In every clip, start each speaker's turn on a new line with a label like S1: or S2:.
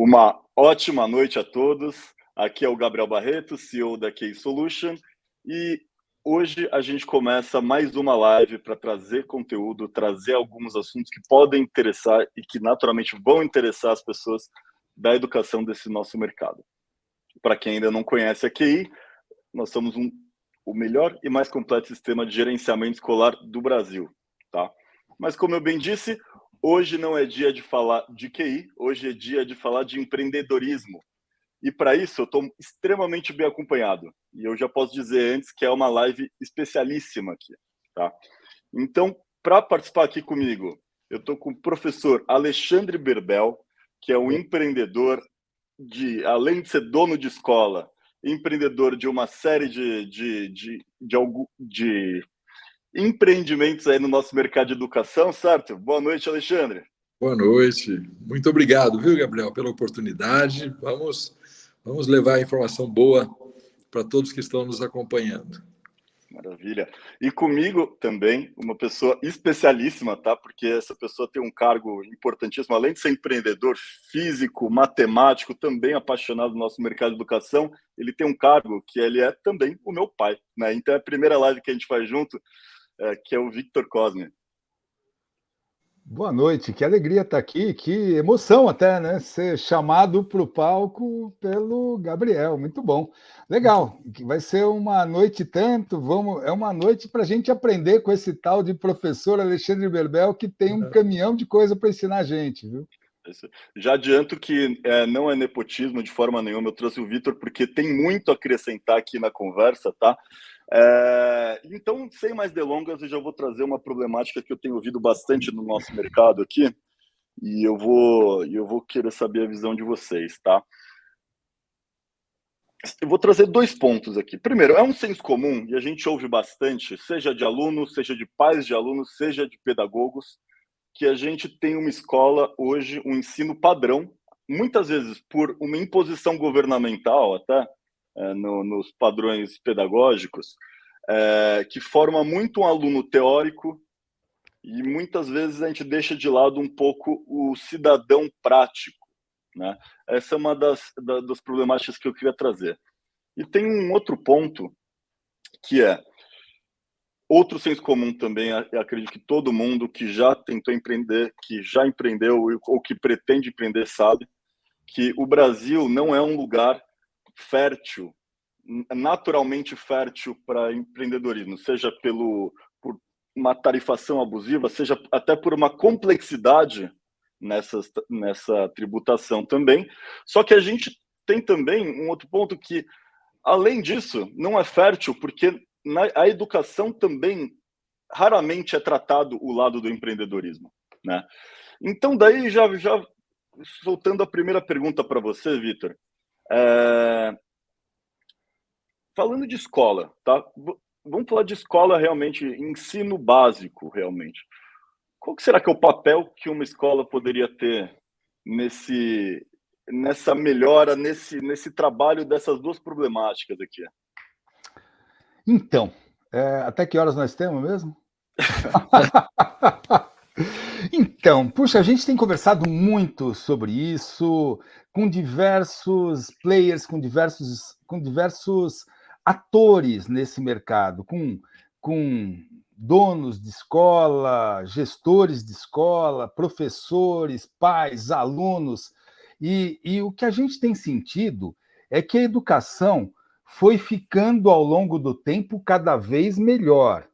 S1: Uma ótima noite a todos. Aqui é o Gabriel Barreto, CEO da Key Solution, e hoje a gente começa mais uma live para trazer conteúdo, trazer alguns assuntos que podem interessar e que naturalmente vão interessar as pessoas da educação desse nosso mercado. Para quem ainda não conhece a QI, nós somos o melhor e mais completo sistema de gerenciamento escolar do Brasil, tá? Mas como eu bem disse, hoje não é dia de falar de QI, hoje é dia de falar de empreendedorismo. E para isso eu estou extremamente bem acompanhado. E eu já posso dizer antes que é uma live especialíssima aqui, tá? Então, para participar aqui comigo, eu estou com o professor Alexandre Berbel, que é um empreendedor além de ser dono de escola, empreendedor de uma série de empreendimentos aí no nosso mercado de educação, certo? Boa noite, Alexandre.
S2: Boa noite. Muito obrigado, viu, Gabriel, pela oportunidade. Vamos levar a informação boa para todos que estão nos acompanhando.
S1: Maravilha. E comigo também, uma pessoa especialíssima, tá? Porque essa pessoa tem um cargo importantíssimo, além de ser empreendedor, físico, matemático, também apaixonado no nosso mercado de educação, ele tem um cargo que ele é também o meu pai, né? Então é a primeira live que a gente faz junto, que é o Victor Cosme.
S3: Boa noite, que alegria estar aqui, que emoção até, né? Ser chamado para o palco pelo Gabriel, muito bom. Legal, vai ser uma noite é uma noite para a gente aprender com esse tal de professor Alexandre Berbel, que tem um caminhão de coisa para ensinar a gente, viu?
S1: Já adianto que não é nepotismo de forma nenhuma, eu trouxe o Victor porque tem muito a acrescentar aqui na conversa, tá? Então, sem mais delongas, eu já vou trazer uma problemática que eu tenho ouvido bastante no nosso mercado aqui, e eu vou querer saber a visão de vocês, tá? Eu vou trazer dois pontos aqui. Primeiro, é um senso comum, e a gente ouve bastante, seja de alunos, seja de pais de alunos, seja de pedagogos, que a gente tem uma escola hoje, um ensino padrão, muitas vezes por uma imposição governamental até, nos padrões pedagógicos, que forma muito um aluno teórico e muitas vezes a gente deixa de lado um pouco o cidadão prático, né? Essa é uma das problemáticas que eu queria trazer. E tem um outro ponto que é outro senso comum também, eu acredito que todo mundo que já tentou empreender, que já empreendeu ou que pretende empreender sabe que o Brasil não é um lugar fértil, naturalmente fértil para empreendedorismo, seja por uma tarifação abusiva, seja até por uma complexidade nessa tributação também. Só que a gente tem também um outro ponto que, além disso, não é fértil porque a educação também raramente é tratado o lado do empreendedorismo, né? Então, daí, já soltando a primeira pergunta para você, Victor, falando de escola, tá? Vamos falar de escola realmente, ensino básico, realmente. Qual que será que é o papel que uma escola poderia ter nessa melhora, nesse trabalho dessas duas problemáticas aqui?
S3: Então, até que horas nós temos mesmo? Então, puxa, a gente tem conversado muito sobre isso, com diversos players, com diversos atores nesse mercado, com donos de escola, gestores de escola, professores, pais, alunos. E o que a gente tem sentido é que a educação foi ficando ao longo do tempo cada vez melhor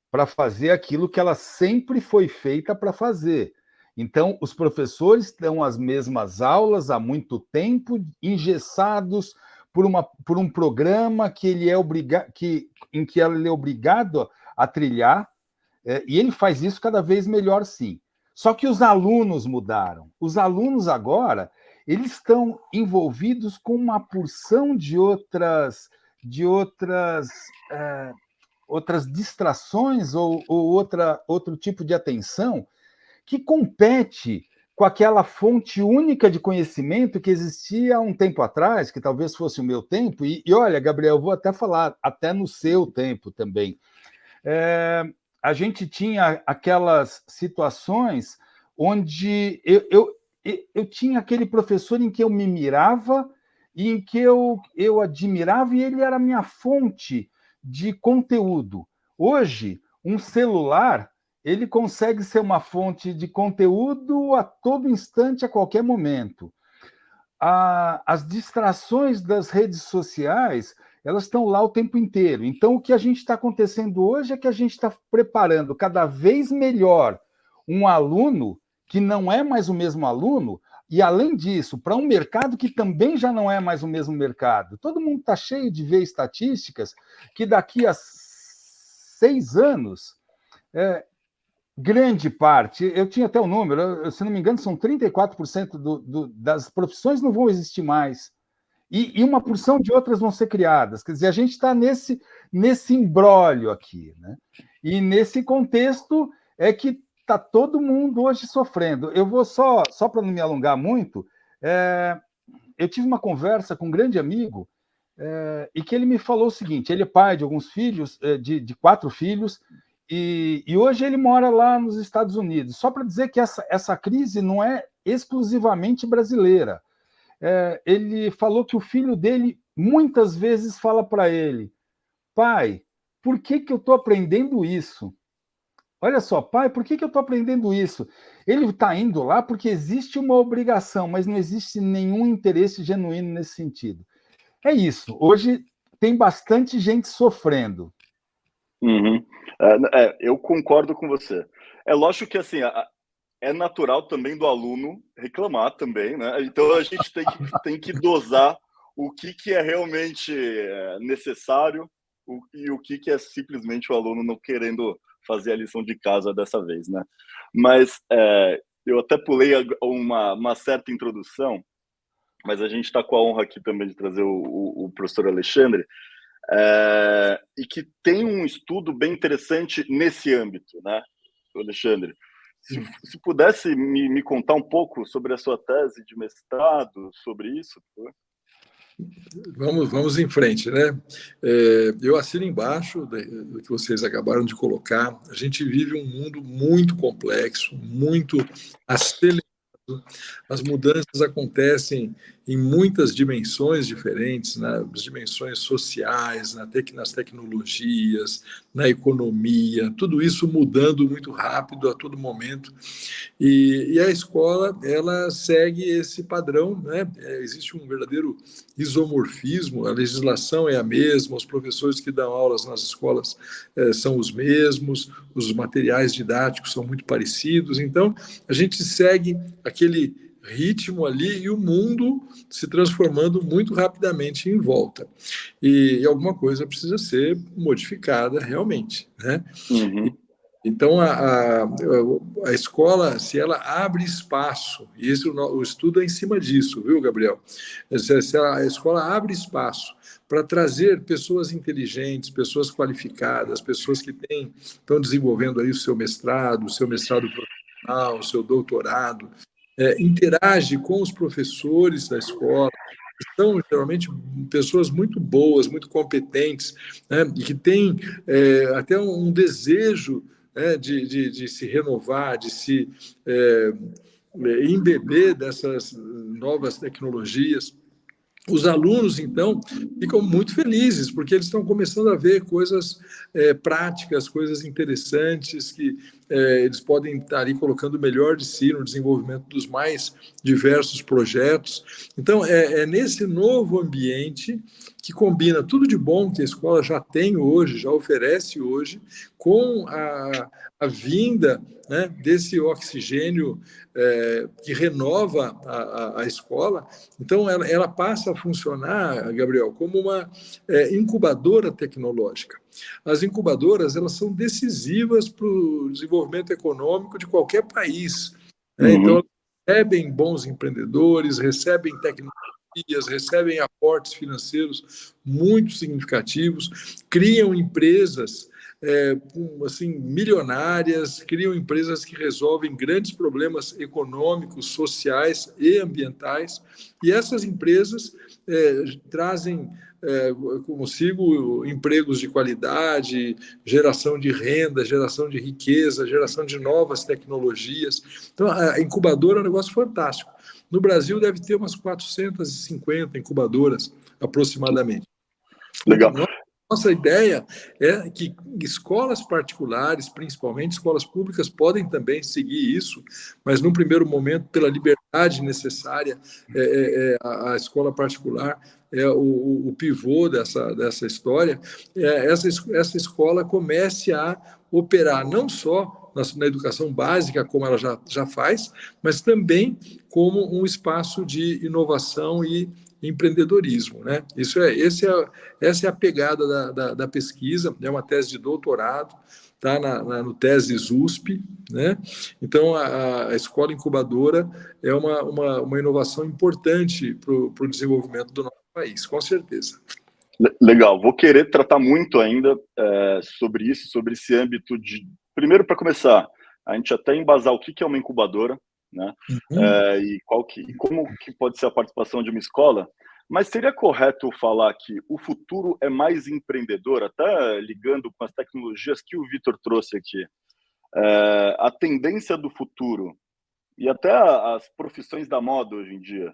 S3: para fazer aquilo que ela sempre foi feita para fazer. Então, os professores dão as mesmas aulas há muito tempo, engessados por um programa que ele é em que ele é obrigado a trilhar, e ele faz isso cada vez melhor, sim. Só que os alunos mudaram. Os alunos agora eles estão envolvidos com uma porção de outras distrações ou outro tipo de atenção que compete com aquela fonte única de conhecimento que existia há um tempo atrás, que talvez fosse o meu tempo, e olha, Gabriel, eu vou até falar, até no seu tempo também. A gente tinha aquelas situações onde eu tinha aquele professor em que eu me mirava e em que eu admirava, e ele era a minha fonte de conteúdo. Hoje, um celular, ele consegue ser uma fonte de conteúdo a todo instante, a qualquer momento. As distrações das redes sociais, elas estão lá o tempo inteiro. Então, o que a gente está acontecendo hoje é que a gente está preparando cada vez melhor um aluno que não é mais o mesmo aluno, e, além disso, para um mercado que também já não é mais o mesmo mercado. Todo mundo está cheio de ver estatísticas que daqui a 6 anos, grande parte, eu tinha até o número, se não me engano, são 34% das profissões não vão existir mais. E uma porção de outras vão ser criadas. Quer dizer, a gente está nesse imbróglio aqui, né? E nesse contexto é que está todo mundo hoje sofrendo. Eu vou só para não me alongar muito, eu tive uma conversa com um grande amigo, e que ele me falou o seguinte: ele é pai de alguns filhos, de 4 filhos, e hoje ele mora lá nos Estados Unidos. Só para dizer que essa crise não é exclusivamente brasileira. Ele falou que o filho dele muitas vezes fala para ele: pai, por que eu estou aprendendo isso? Olha só, pai, por que eu estou aprendendo isso? Ele está indo lá porque existe uma obrigação, mas não existe nenhum interesse genuíno nesse sentido. É isso. Hoje tem bastante gente sofrendo.
S1: Uhum. Eu concordo com você. É lógico que assim, é natural também do aluno reclamar também, né? Então a gente tem que dosar o que é realmente necessário e o que é simplesmente o aluno não querendo fazer a lição de casa dessa vez, né? Mas eu até pulei uma certa introdução, mas a gente está com a honra aqui também de trazer o professor Alexandre, e que tem um estudo bem interessante nesse âmbito, né, Alexandre? Se pudesse me contar um pouco sobre a sua tese de mestrado, sobre isso, por favor.
S2: Vamos em frente, né? Eu assino embaixo do que vocês acabaram de colocar. A gente vive um mundo muito complexo, muito acelerado. As mudanças acontecem em muitas dimensões diferentes, nas dimensões sociais, nas tecnologias, na economia, tudo isso mudando muito rápido a todo momento. E a escola, ela segue esse padrão, né? Existe um verdadeiro isomorfismo, a legislação é a mesma, os professores que dão aulas nas escolas são os mesmos, os materiais didáticos são muito parecidos, então a gente segue aquele ritmo ali e o mundo se transformando muito rapidamente em volta. E alguma coisa precisa ser modificada realmente, né?
S1: Uhum.
S2: Então, a escola, se ela abre espaço, e o estudo é em cima disso, viu, Gabriel? Se a escola abre espaço para trazer pessoas inteligentes, pessoas qualificadas, pessoas que estão desenvolvendo aí o seu mestrado profissional, o seu doutorado, interage com os professores da escola, que são geralmente pessoas muito boas, muito competentes, né, e que têm até um desejo de se renovar, de se embeber dessas novas tecnologias. Os alunos, então, ficam muito felizes, porque eles estão começando a ver coisas práticas, coisas interessantes, que eles podem estar ali colocando o melhor de si no desenvolvimento dos mais diversos projetos. Então, é nesse novo ambiente que combina tudo de bom que a escola já tem hoje, já oferece hoje, com a vinda, né, desse oxigênio que renova a escola. Então, ela passa a funcionar, Gabriel, como uma incubadora tecnológica. As incubadoras, elas são decisivas para o desenvolvimento econômico de qualquer país, né? Então, elas recebem bons empreendedores, recebem tecnologias, recebem aportes financeiros muito significativos, criam empresas assim, milionárias, criam empresas que resolvem grandes problemas econômicos, sociais e ambientais, e essas empresas trazem consigo empregos de qualidade, geração de renda, geração de riqueza, geração de novas tecnologias. Então, a incubadora é um negócio fantástico. No Brasil, deve ter umas 450 incubadoras, aproximadamente.
S1: Legal.
S2: Nossa ideia é que escolas particulares, principalmente escolas públicas, podem também seguir isso, mas num primeiro momento, pela liberdade necessária, a escola particular é o pivô dessa história. Essa escola comece a operar não só na educação básica, como ela já faz, mas também como um espaço de inovação e empreendedorismo, né? Essa é a pegada da pesquisa, é uma tese de doutorado, está no Teses USP, né? Então, a escola incubadora é uma inovação importante para o desenvolvimento do nosso país, com certeza.
S1: Legal, vou querer tratar muito ainda sobre isso, sobre esse âmbito de... Primeiro, para começar, a gente até embasar o que é uma incubadora, né? E como que pode ser a participação de uma escola, mas seria correto falar que o futuro é mais empreendedor, até ligando com as tecnologias que o Vitor trouxe aqui. A tendência do futuro e até as profissões da moda hoje em dia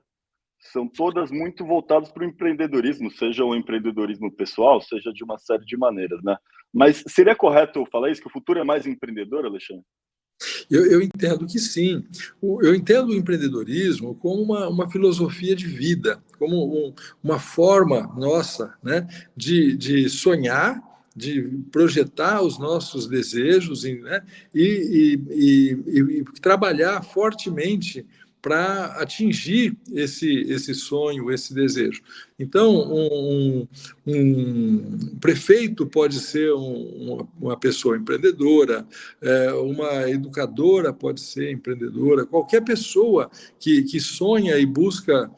S1: são todas muito voltadas para o empreendedorismo, seja o empreendedorismo pessoal, seja de uma série de maneiras, né? Mas seria correto falar isso, que o futuro é mais empreendedor, Alexandre?
S2: Eu entendo que sim. Eu entendo o empreendedorismo como uma filosofia de vida, como uma forma nossa, né, de sonhar, de projetar os nossos desejos, né, e trabalhar fortemente para atingir esse sonho, esse desejo. Então, um prefeito pode ser uma pessoa empreendedora, uma educadora pode ser empreendedora, qualquer pessoa que sonha e busca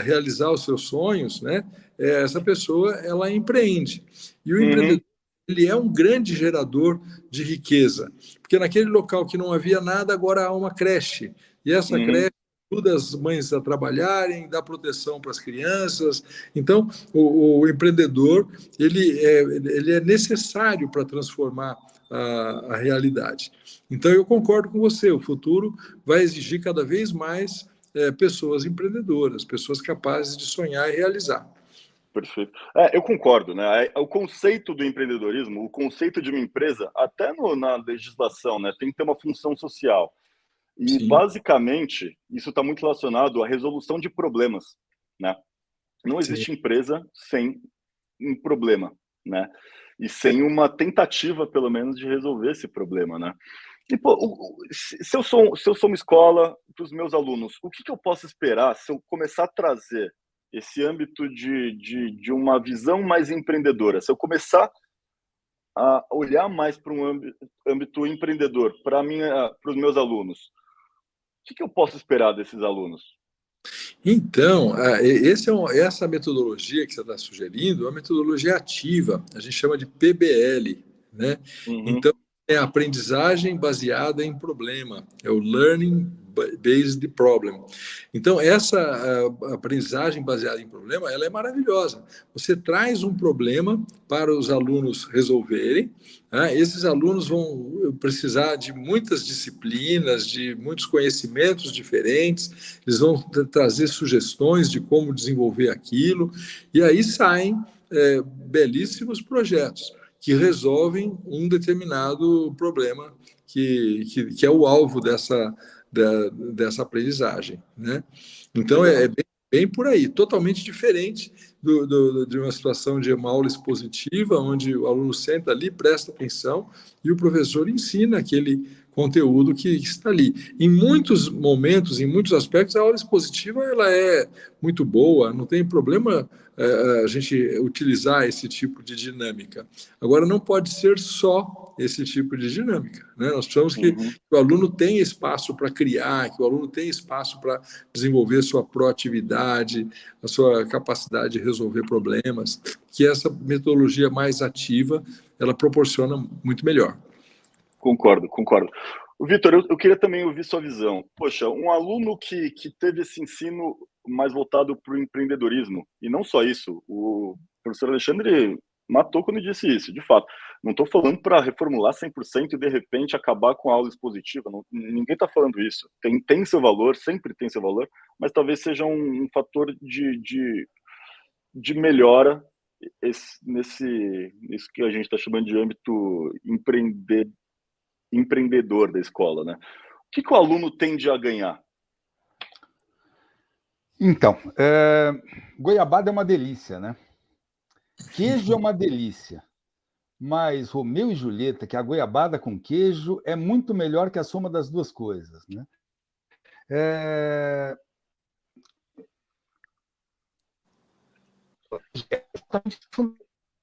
S2: realizar os seus sonhos, né? Essa pessoa, ela empreende. E o empreendedor, ele é um grande gerador de riqueza, porque naquele local que não havia nada, agora há uma creche, e essa creche ajuda as mães a trabalharem, dá proteção para as crianças. Então, o empreendedor, ele é necessário para transformar a realidade. Então, eu concordo com você, o futuro vai exigir cada vez mais pessoas empreendedoras, pessoas capazes de sonhar e realizar.
S1: Perfeito. Eu concordo, né? O conceito do empreendedorismo, o conceito de uma empresa, até na legislação, né, tem que ter uma função social. E,
S2: Sim.
S1: basicamente, isso está muito relacionado à resolução de problemas, né? Não existe empresa sem um problema, né? E sem uma tentativa, pelo menos, de resolver esse problema, né? E, pô, se eu sou uma escola para os meus alunos, o que eu posso esperar se eu começar a trazer esse âmbito de uma visão mais empreendedora? Se eu começar a olhar mais para um âmbito empreendedor para os meus alunos, o que eu posso esperar desses alunos?
S2: Então, essa metodologia que você está sugerindo é uma metodologia ativa, a gente chama de PBL, né? Então, é a aprendizagem baseada em problema, é o Learning Based Problem. Então, essa aprendizagem baseada em problema, ela é maravilhosa. Você traz um problema para os alunos resolverem, né? Esses alunos vão precisar de muitas disciplinas, de muitos conhecimentos diferentes, eles vão trazer sugestões de como desenvolver aquilo, e aí saem belíssimos projetos que resolvem um determinado problema que é o alvo dessa aprendizagem, né? Então, bem por aí, totalmente diferente de uma situação de uma aula expositiva, onde o aluno senta ali, presta atenção, e o professor ensina aquele conteúdo que está ali. Em muitos momentos, em muitos aspectos, a aula expositiva ela é muito boa, não tem problema a gente utilizar esse tipo de dinâmica. Agora, não pode ser só esse tipo de dinâmica, né? Nós precisamos que o aluno tenha espaço para criar, que o aluno tenha espaço para desenvolver sua proatividade, a sua capacidade de resolver problemas, que essa metodologia mais ativa, ela proporciona muito melhor.
S1: Concordo, concordo. Vitor, eu queria também ouvir sua visão. Poxa, um aluno que teve esse ensino mais voltado para o empreendedorismo, e não só isso, o professor Alexandre matou quando disse isso, de fato. Não estou falando para reformular 100% e, de repente, acabar com a aula expositiva. Não, ninguém está falando isso. Tem seu valor, sempre tem seu valor, mas talvez seja um fator de melhora nisso que a gente está chamando de âmbito empreendedor da escola, né? O que o aluno tende a ganhar?
S3: Então, goiabada é uma delícia, né? Queijo é uma delícia, mas Romeu e Julieta, que é a goiabada com queijo, é muito melhor que a soma das duas coisas, né?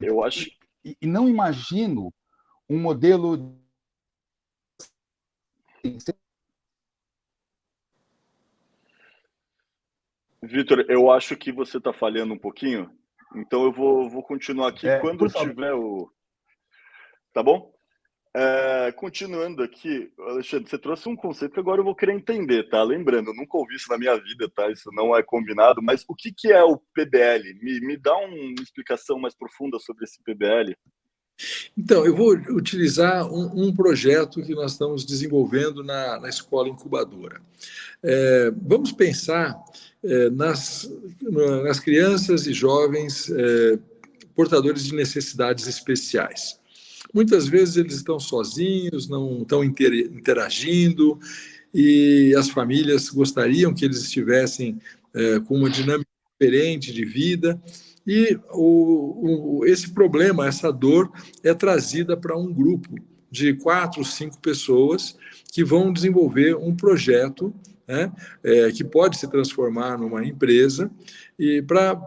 S1: Eu acho.
S3: E não imagino um modelo.
S1: Vitor, eu acho que você está falhando um pouquinho, então eu vou continuar aqui. Quando eu tiver o. Tá bom? Continuando aqui, Alexandre, você trouxe um conceito que agora eu vou querer entender, tá? Lembrando, eu nunca ouvi isso na minha vida, tá? Isso não é combinado, mas o que é o PBL? Me dá uma explicação mais profunda sobre esse PBL.
S2: Então, eu vou utilizar um projeto que nós estamos desenvolvendo na escola incubadora. Vamos pensar nas crianças e jovens portadores de necessidades especiais. Muitas vezes eles estão sozinhos, não estão interagindo, e as famílias gostariam que eles estivessem com uma dinâmica diferente de vida, e esse problema, essa dor, é trazida para um grupo de 4, 5 pessoas que vão desenvolver um projeto, né, que pode se transformar numa empresa, e para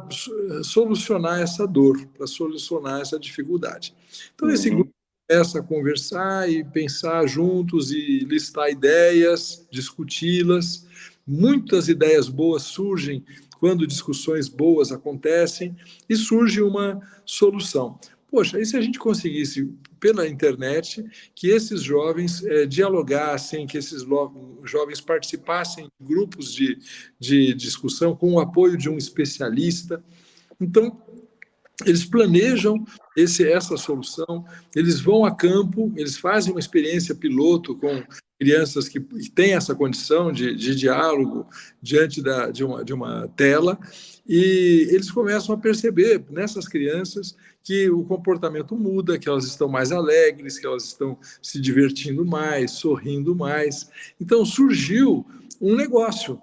S2: solucionar essa dor, para solucionar essa dificuldade. Então, esse grupo começa a conversar e pensar juntos e listar ideias, discuti-las. Muitas ideias boas surgem quando discussões boas acontecem e surge uma solução. Poxa, e se a gente conseguisse, pela internet, que esses jovens dialogassem, que esses jovens participassem de grupos de discussão com o apoio de um especialista? Então, eles planejam essa solução, eles vão a campo, eles fazem uma experiência piloto com crianças que têm essa condição de diálogo diante de uma tela, e eles começam a perceber nessas crianças que o comportamento muda, que elas estão mais alegres, que elas estão se divertindo mais, sorrindo mais. Então surgiu um negócio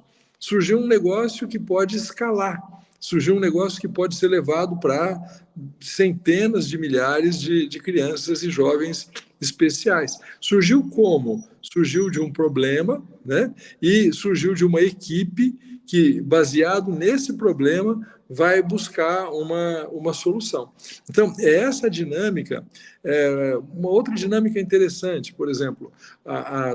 S2: que pode escalar, surgiu um negócio que pode ser levado para centenas de milhares de crianças e jovens especiais. Surgiu como? Surgiu de um problema, né? E surgiu de uma equipe que, baseado nesse problema, vai buscar uma solução. Então, essa dinâmica, uma outra dinâmica interessante, por exemplo,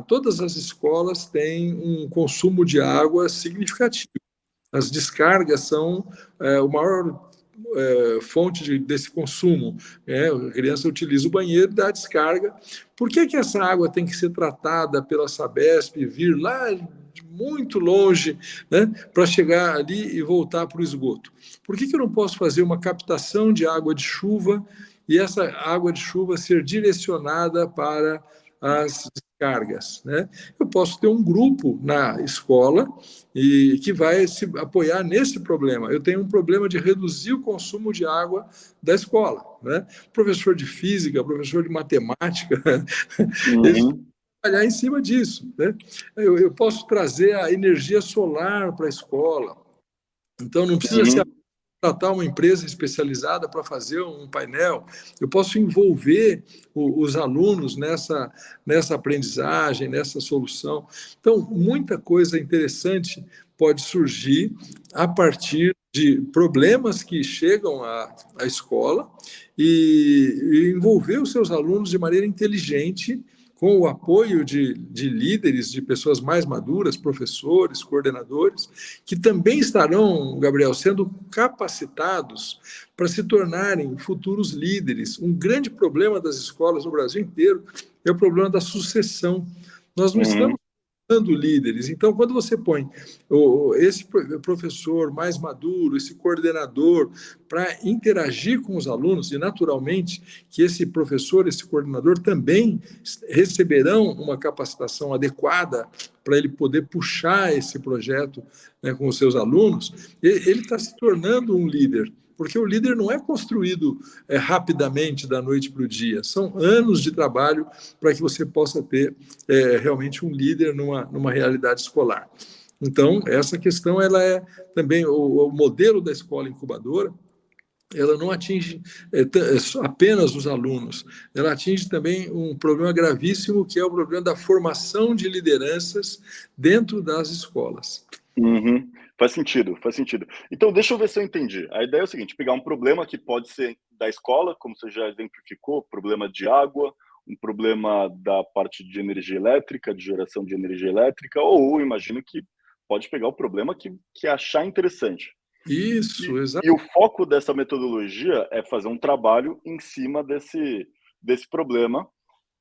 S2: todas as escolas têm um consumo de água significativo. As descargas são o maior fonte desse consumo. A criança utiliza o banheiro e dá a descarga. Por que essa água tem que ser tratada pela Sabesp e vir lá de muito longe, né, para chegar ali e voltar para o esgoto? Por que eu não posso fazer uma captação de água de chuva e essa água de chuva ser direcionada para as descargas, né? Eu posso ter um grupo na escola e que vai se apoiar nesse problema. Eu tenho um problema de reduzir o consumo de água da escola, né? Professor de física, professor de matemática, eles vão trabalhar em cima disso, né? Eu posso trazer a energia solar para a escola. Então não precisa ser contratar uma empresa especializada para fazer um painel, eu posso envolver os alunos nessa aprendizagem, nessa solução. Então, muita coisa interessante pode surgir a partir de problemas que chegam à escola e envolver os seus alunos de maneira inteligente, com o apoio de líderes, de pessoas mais maduras, professores, coordenadores, que também estarão, Gabriel, sendo capacitados para se tornarem futuros líderes. Um grande problema das escolas no Brasil inteiro é o problema da sucessão. Nós não estamos líderes. Então, quando você põe esse professor mais maduro, esse coordenador, para interagir com os alunos, e naturalmente que esse professor, esse coordenador também receberão uma capacitação adequada para ele poder puxar esse projeto, né, com os seus alunos, ele está se tornando um líder. Porque o líder não é construído rapidamente da noite para o dia. São anos de trabalho para que você possa ter realmente um líder numa realidade escolar. Então, essa questão ela é também o modelo da escola incubadora. Ela não atinge apenas os alunos, ela atinge também um problema gravíssimo, que é o problema da formação de lideranças dentro das escolas.
S1: Uhum. Faz sentido, faz sentido. Então, deixa eu ver se eu entendi. A ideia é o seguinte: pegar um problema que pode ser da escola, como você já exemplificou, problema de água, um problema da parte de energia elétrica, de geração de energia elétrica, ou imagino que pode pegar o problema que achar interessante.
S2: Isso, exato.
S1: E o foco dessa metodologia é fazer um trabalho em cima desse problema.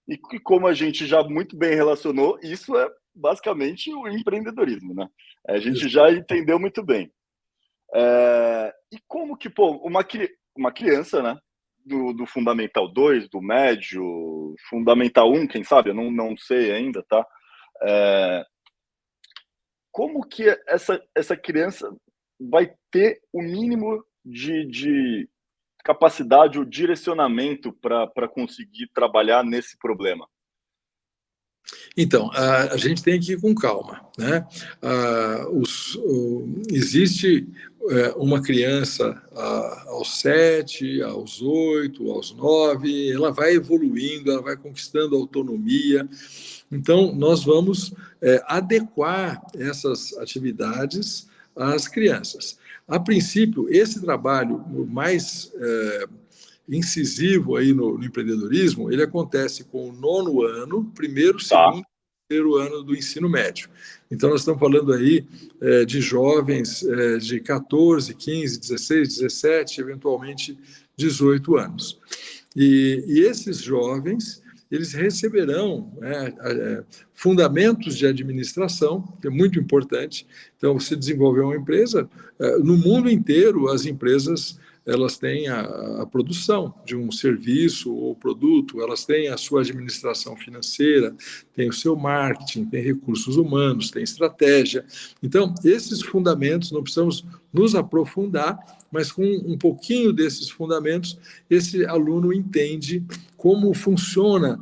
S1: E como a gente já muito bem relacionou, isso é basicamente o empreendedorismo, né? A gente já entendeu muito bem. E como que, uma criança, né, do Fundamental 2, do médio, Fundamental 1, quem sabe, eu não sei ainda, tá? Como que essa criança vai ter o mínimo de capacidade ou direcionamento para conseguir trabalhar nesse problema?
S2: Então, a gente tem que ir com calma, né? Existe uma criança aos 7, aos 8, aos 9, ela vai evoluindo, ela vai conquistando autonomia. Então, nós vamos adequar essas atividades às crianças. A princípio, esse trabalho mais incisivo aí no empreendedorismo, ele acontece com o 9º ano, primeiro, segundo, terceiro ano do ensino médio. Então, nós estamos falando aí de jovens de 14, 15, 16, 17, eventualmente 18 anos. E esses jovens, eles receberão fundamentos de administração, que é muito importante. Então, você desenvolver uma empresa, no mundo inteiro, as empresas elas têm a produção de um serviço ou produto, elas têm a sua administração financeira, têm o seu marketing, têm recursos humanos, têm estratégia. Então, esses fundamentos, não precisamos nos aprofundar, mas com um pouquinho desses fundamentos, esse aluno entende como funciona,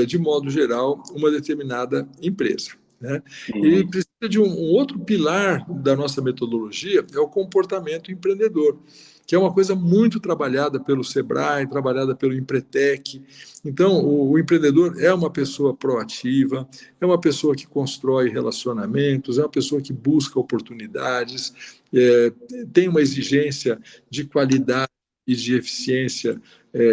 S2: de modo geral, uma determinada empresa, né? E precisa de um outro pilar da nossa metodologia, é o comportamento empreendedor, que é uma coisa muito trabalhada pelo Sebrae, trabalhada pelo Empretec. Então, o empreendedor é uma pessoa proativa, é uma pessoa que constrói relacionamentos, é uma pessoa que busca oportunidades, tem uma exigência de qualidade e de eficiência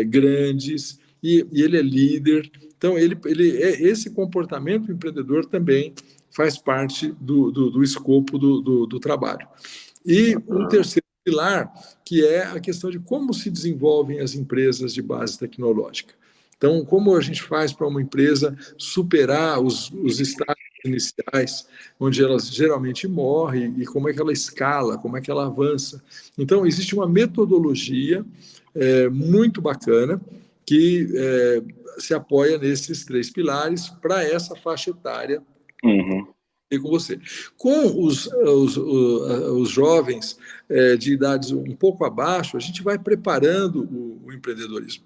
S2: grandes, e ele é líder. Então, esse comportamento empreendedor também faz parte do escopo do trabalho. E um terceiro pilar, que é a questão de como se desenvolvem as empresas de base tecnológica. Então, como a gente faz para uma empresa superar os estágios iniciais, onde ela geralmente morre, e como é que ela escala, como é que ela avança. Então, existe uma metodologia muito bacana que se apoia nesses 3 pilares para essa faixa etária. Com você. Com os jovens de idades um pouco abaixo, a gente vai preparando o empreendedorismo.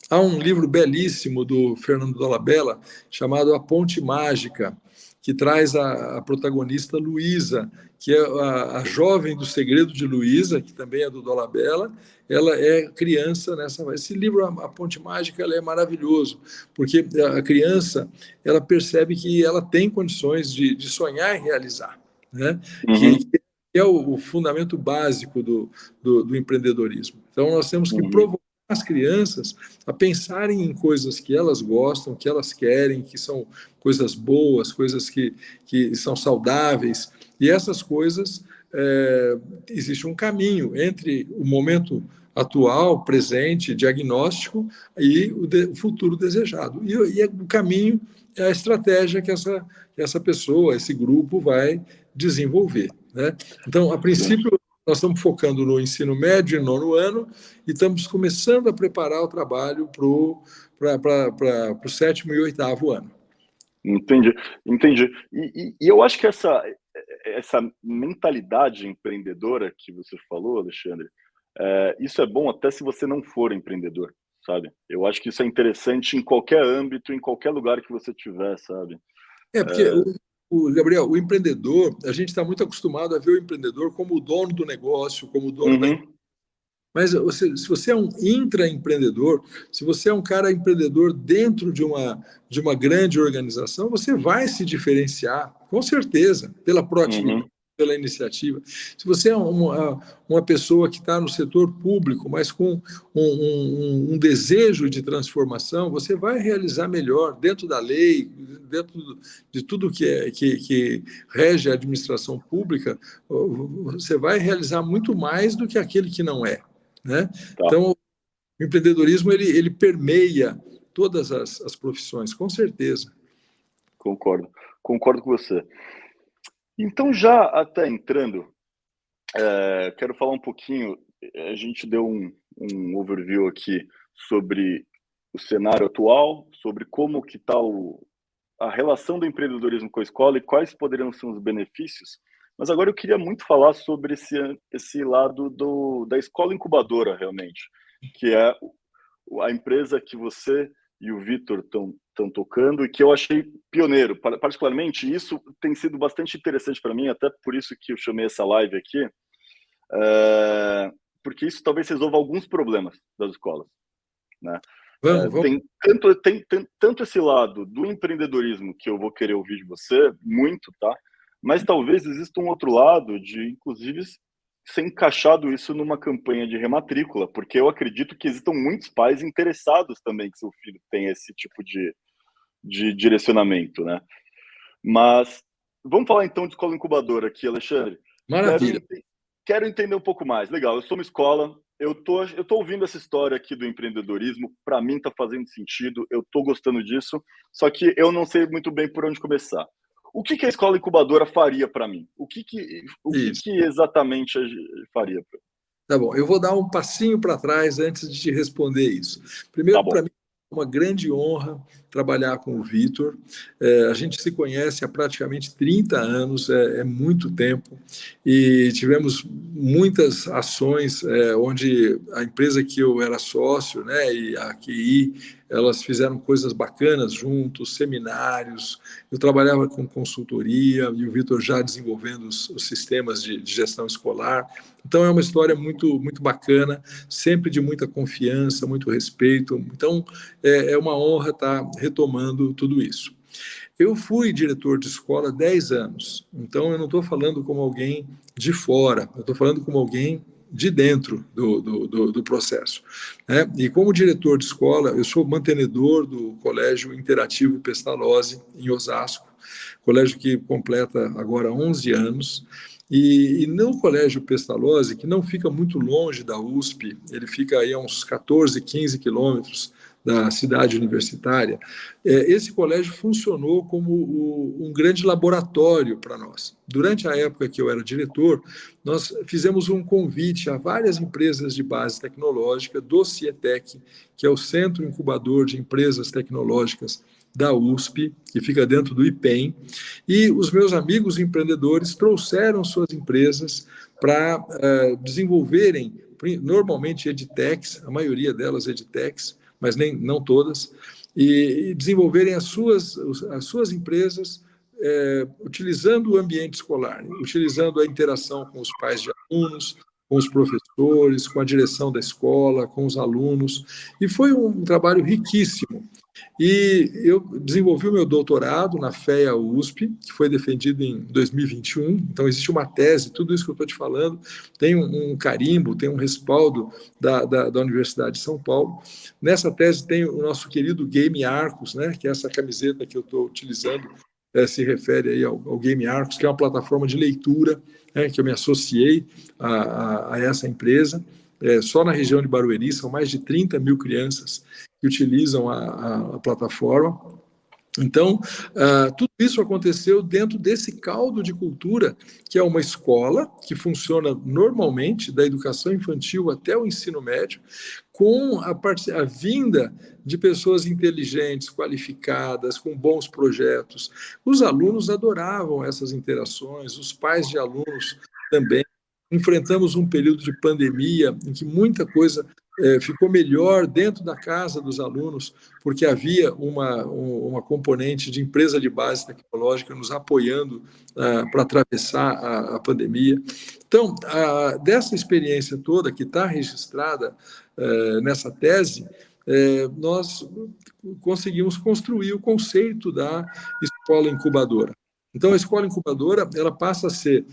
S2: Há um livro belíssimo do Fernando Dolabella chamado A Ponte Mágica, que traz a protagonista Luísa, que é a jovem do Segredo de Luísa, que também é do Dolabella. Ela é criança nessa. Esse livro, A Ponte Mágica, ela é maravilhoso, porque a criança ela percebe que ela tem condições de sonhar e realizar, né? Que
S1: Uhum.
S2: é o fundamento básico do empreendedorismo. Então, nós temos que
S1: Uhum.
S2: provocar as crianças a pensarem em coisas que elas gostam, que elas querem, que são coisas boas, coisas que são saudáveis. E essas coisas, existe um caminho entre o momento atual, presente, diagnóstico e o futuro desejado. E o caminho é a estratégia que essa pessoa, esse grupo vai desenvolver, né? Então, a
S1: Sim.
S2: princípio, nós estamos focando no ensino médio e nono ano e estamos começando a preparar o trabalho para o sétimo e oitavo ano.
S1: Entendi, entendi. E eu acho que essa mentalidade empreendedora que você falou, Alexandre, isso é bom até se você não for empreendedor, sabe? Eu acho que isso é interessante em qualquer âmbito, em qualquer lugar que você tiver, sabe?
S2: Porque, Gabriel, o empreendedor, a gente está muito acostumado a ver o empreendedor como o dono do negócio, como o dono da empresa.
S1: Uhum,
S2: Mas se você é um intraempreendedor, se você é um cara empreendedor dentro de uma grande organização, você vai se diferenciar, com certeza, pela proatividade,
S1: uhum,
S2: pela iniciativa. Se você é uma pessoa que está no setor público, mas com um desejo de transformação, você vai realizar melhor dentro da lei, dentro de tudo que rege a administração pública, você vai realizar muito mais do que aquele que não é, né?
S1: tá,
S2: Então, o empreendedorismo ele permeia todas as profissões, com certeza.
S1: concordo, concordo com você. Então, já até entrando, quero falar um pouquinho, a gente deu um overview aqui sobre o cenário atual, sobre como que está a relação do empreendedorismo com a escola e quais poderiam ser os benefícios. Mas agora eu queria muito falar sobre esse lado da escola incubadora, realmente, que é a empresa que você e o Vitor estão tocando e que eu achei pioneiro. Particularmente, isso tem sido bastante interessante para mim, até por isso que eu chamei essa live aqui, porque isso talvez resolva alguns problemas das escolas, né?
S2: Vamos.
S1: Tem tanto esse lado do empreendedorismo que eu vou querer ouvir de você, muito, tá? Mas talvez exista um outro lado de, inclusive, ser encaixado isso numa campanha de rematrícula, porque eu acredito que existam muitos pais interessados também que seu filho tenha esse tipo de direcionamento, né? Mas vamos falar então de escola incubadora aqui, Alexandre. Quero,
S2: Maravilha.
S1: quero entender um pouco mais. Legal, eu sou uma escola, eu tô ouvindo essa história aqui do empreendedorismo, para mim está fazendo sentido, eu tô gostando disso, só que eu não sei muito bem por onde começar. O que a escola incubadora faria para mim?
S2: Isso.
S1: Que exatamente faria?
S2: Tá bom, eu vou dar um passinho para trás antes de te responder isso.
S1: Tá
S2: Primeiro, para
S1: bom.
S2: mim, é uma grande honra trabalhar com o Vitor. A gente se conhece há praticamente 30 anos, é muito tempo, e tivemos muitas ações onde a empresa que eu era sócio, né, e a QI, elas fizeram coisas bacanas juntos, seminários. Eu trabalhava com consultoria e o Vitor já desenvolvendo os sistemas de gestão escolar. Então, é uma história muito, muito bacana, sempre de muita confiança, muito respeito. Então, é uma honra estar retomando tudo isso. Eu fui diretor de escola 10 anos, então eu não estou falando como alguém de fora, eu estou falando como alguém de dentro do processo, né? E como diretor de escola, eu sou mantenedor do Colégio Interativo Pestalozzi, em Osasco, colégio que completa agora 11 anos, e no Colégio Pestalozzi, que não fica muito longe da USP, ele fica aí a uns 14, 15 quilômetros da cidade universitária, esse colégio funcionou como um grande laboratório para nós. Durante a época que eu era diretor, nós fizemos um convite a várias empresas de base tecnológica do CIETEC, que é o Centro Incubador de Empresas Tecnológicas da USP, que fica dentro do IPEM, e os meus amigos empreendedores trouxeram suas empresas para desenvolverem, normalmente edtechs, a maioria delas edtechs, mas não todas, e desenvolverem as suas empresas utilizando o ambiente escolar, utilizando a interação com os pais de alunos, com os professores, com a direção da escola, com os alunos, e foi um trabalho riquíssimo. E eu desenvolvi o meu doutorado na FEA USP, que foi defendido em 2021. Então, existe uma tese, tudo isso que eu estou te falando, tem um carimbo, tem um respaldo da Universidade de São Paulo. Nessa tese tem o nosso querido Game Arcos, né, que é essa camiseta que eu estou utilizando, se refere aí ao Game Arcos, que é uma plataforma de leitura, que eu me associei a essa empresa. Só na região de Barueri são mais de 30 mil crianças que utilizam a plataforma. Então, tudo isso aconteceu dentro desse caldo de cultura, que é uma escola que funciona normalmente, da educação infantil até o ensino médio, com a vinda de pessoas inteligentes, qualificadas, com bons projetos. Os alunos adoravam essas interações, os pais de alunos também. Enfrentamos um período de pandemia em que muita coisa ficou melhor dentro da casa dos alunos, porque havia uma componente de empresa de base tecnológica nos apoiando para atravessar a pandemia. Então, dessa experiência toda que está registrada nessa tese, nós conseguimos construir o conceito da escola incubadora. Então, a escola incubadora ela passa a ser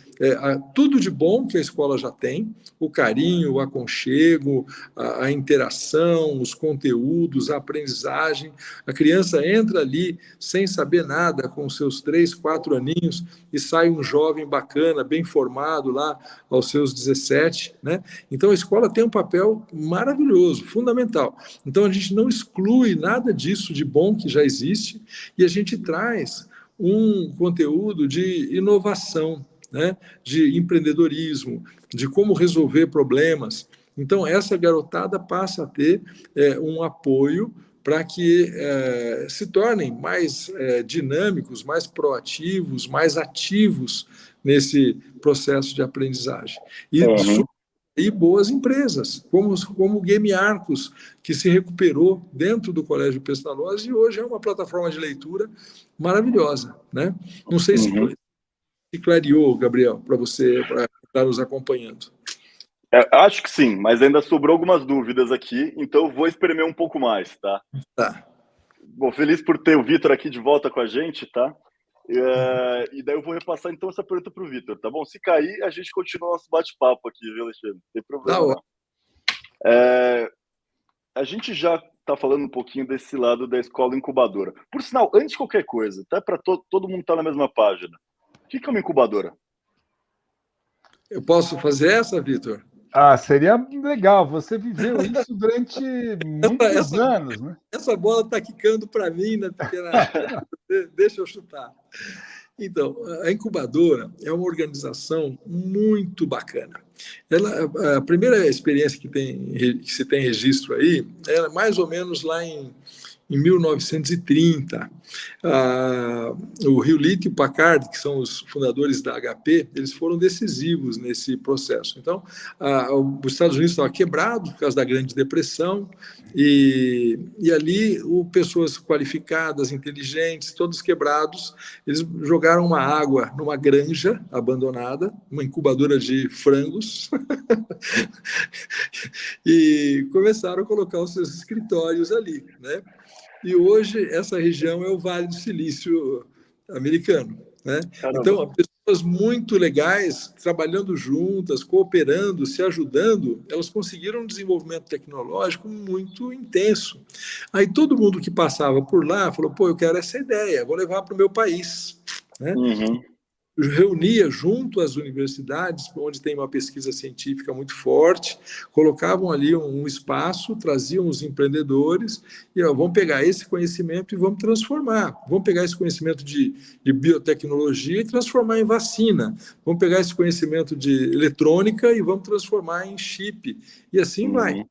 S2: tudo de bom que a escola já tem, o carinho, o aconchego, a interação, os conteúdos, a aprendizagem. A criança entra ali sem saber nada, com seus 3, 4 aninhos, e sai um jovem bacana, bem formado lá aos seus 17, né? Então, a escola tem um papel maravilhoso, fundamental. Então, a gente não exclui nada disso de bom que já existe e a gente traz um conteúdo de inovação, né? De empreendedorismo, de como resolver problemas. Então, essa garotada passa a ter um apoio para que se tornem mais dinâmicos, mais proativos, mais ativos nesse processo de aprendizagem. E boas empresas, como o Game Arcos, que se recuperou dentro do Colégio Pestalozzi e hoje é uma plataforma de leitura maravilhosa, né? Não sei se clareou, Gabriel, para você, para estar nos acompanhando.
S1: Acho que sim, mas ainda sobrou algumas dúvidas aqui, então eu vou espremer um pouco mais, tá?
S2: Tá.
S1: Bom, feliz por ter o Vitor aqui de volta com a gente, tá? E daí eu vou repassar então essa pergunta para o Vitor, tá bom? Se cair, a gente continua nosso bate-papo aqui, viu, Alexandre? Não tem problema, não. A gente já está falando um pouquinho desse lado da escola incubadora. Por sinal, antes de qualquer coisa, até para todo mundo estar na mesma página, o que é uma incubadora?
S2: Eu posso fazer essa, Vitor?
S3: Seria legal. Você viveu isso durante muitos anos, né?
S2: Essa bola está quicando para mim na pequena. Deixa eu chutar. Então, a incubadora é uma organização muito bacana. A primeira experiência que se tem registro aí era mais ou menos lá em 1930. O Hewlett e o Packard, que são os fundadores da HP, eles foram decisivos nesse processo. Então, os Estados Unidos estavam quebrados por causa da Grande Depressão, e ali pessoas qualificadas, inteligentes, todos quebrados, eles jogaram uma água numa granja abandonada, uma incubadora de frangos, e começaram a colocar os seus escritórios ali, né? E hoje essa região é o Vale do Silício americano, né? Então, pessoas muito legais, trabalhando juntas, cooperando, se ajudando, elas conseguiram um desenvolvimento tecnológico muito intenso. Aí todo mundo que passava por lá falou, pô, eu quero essa ideia, vou levar para o meu país, né? Reunia junto às universidades, onde tem uma pesquisa científica muito forte, colocavam ali um espaço, traziam os empreendedores e vamos pegar esse conhecimento e vamos transformar. Vamos pegar esse conhecimento de biotecnologia e transformar em vacina. Vamos pegar esse conhecimento de eletrônica e vamos transformar em chip. E assim vai.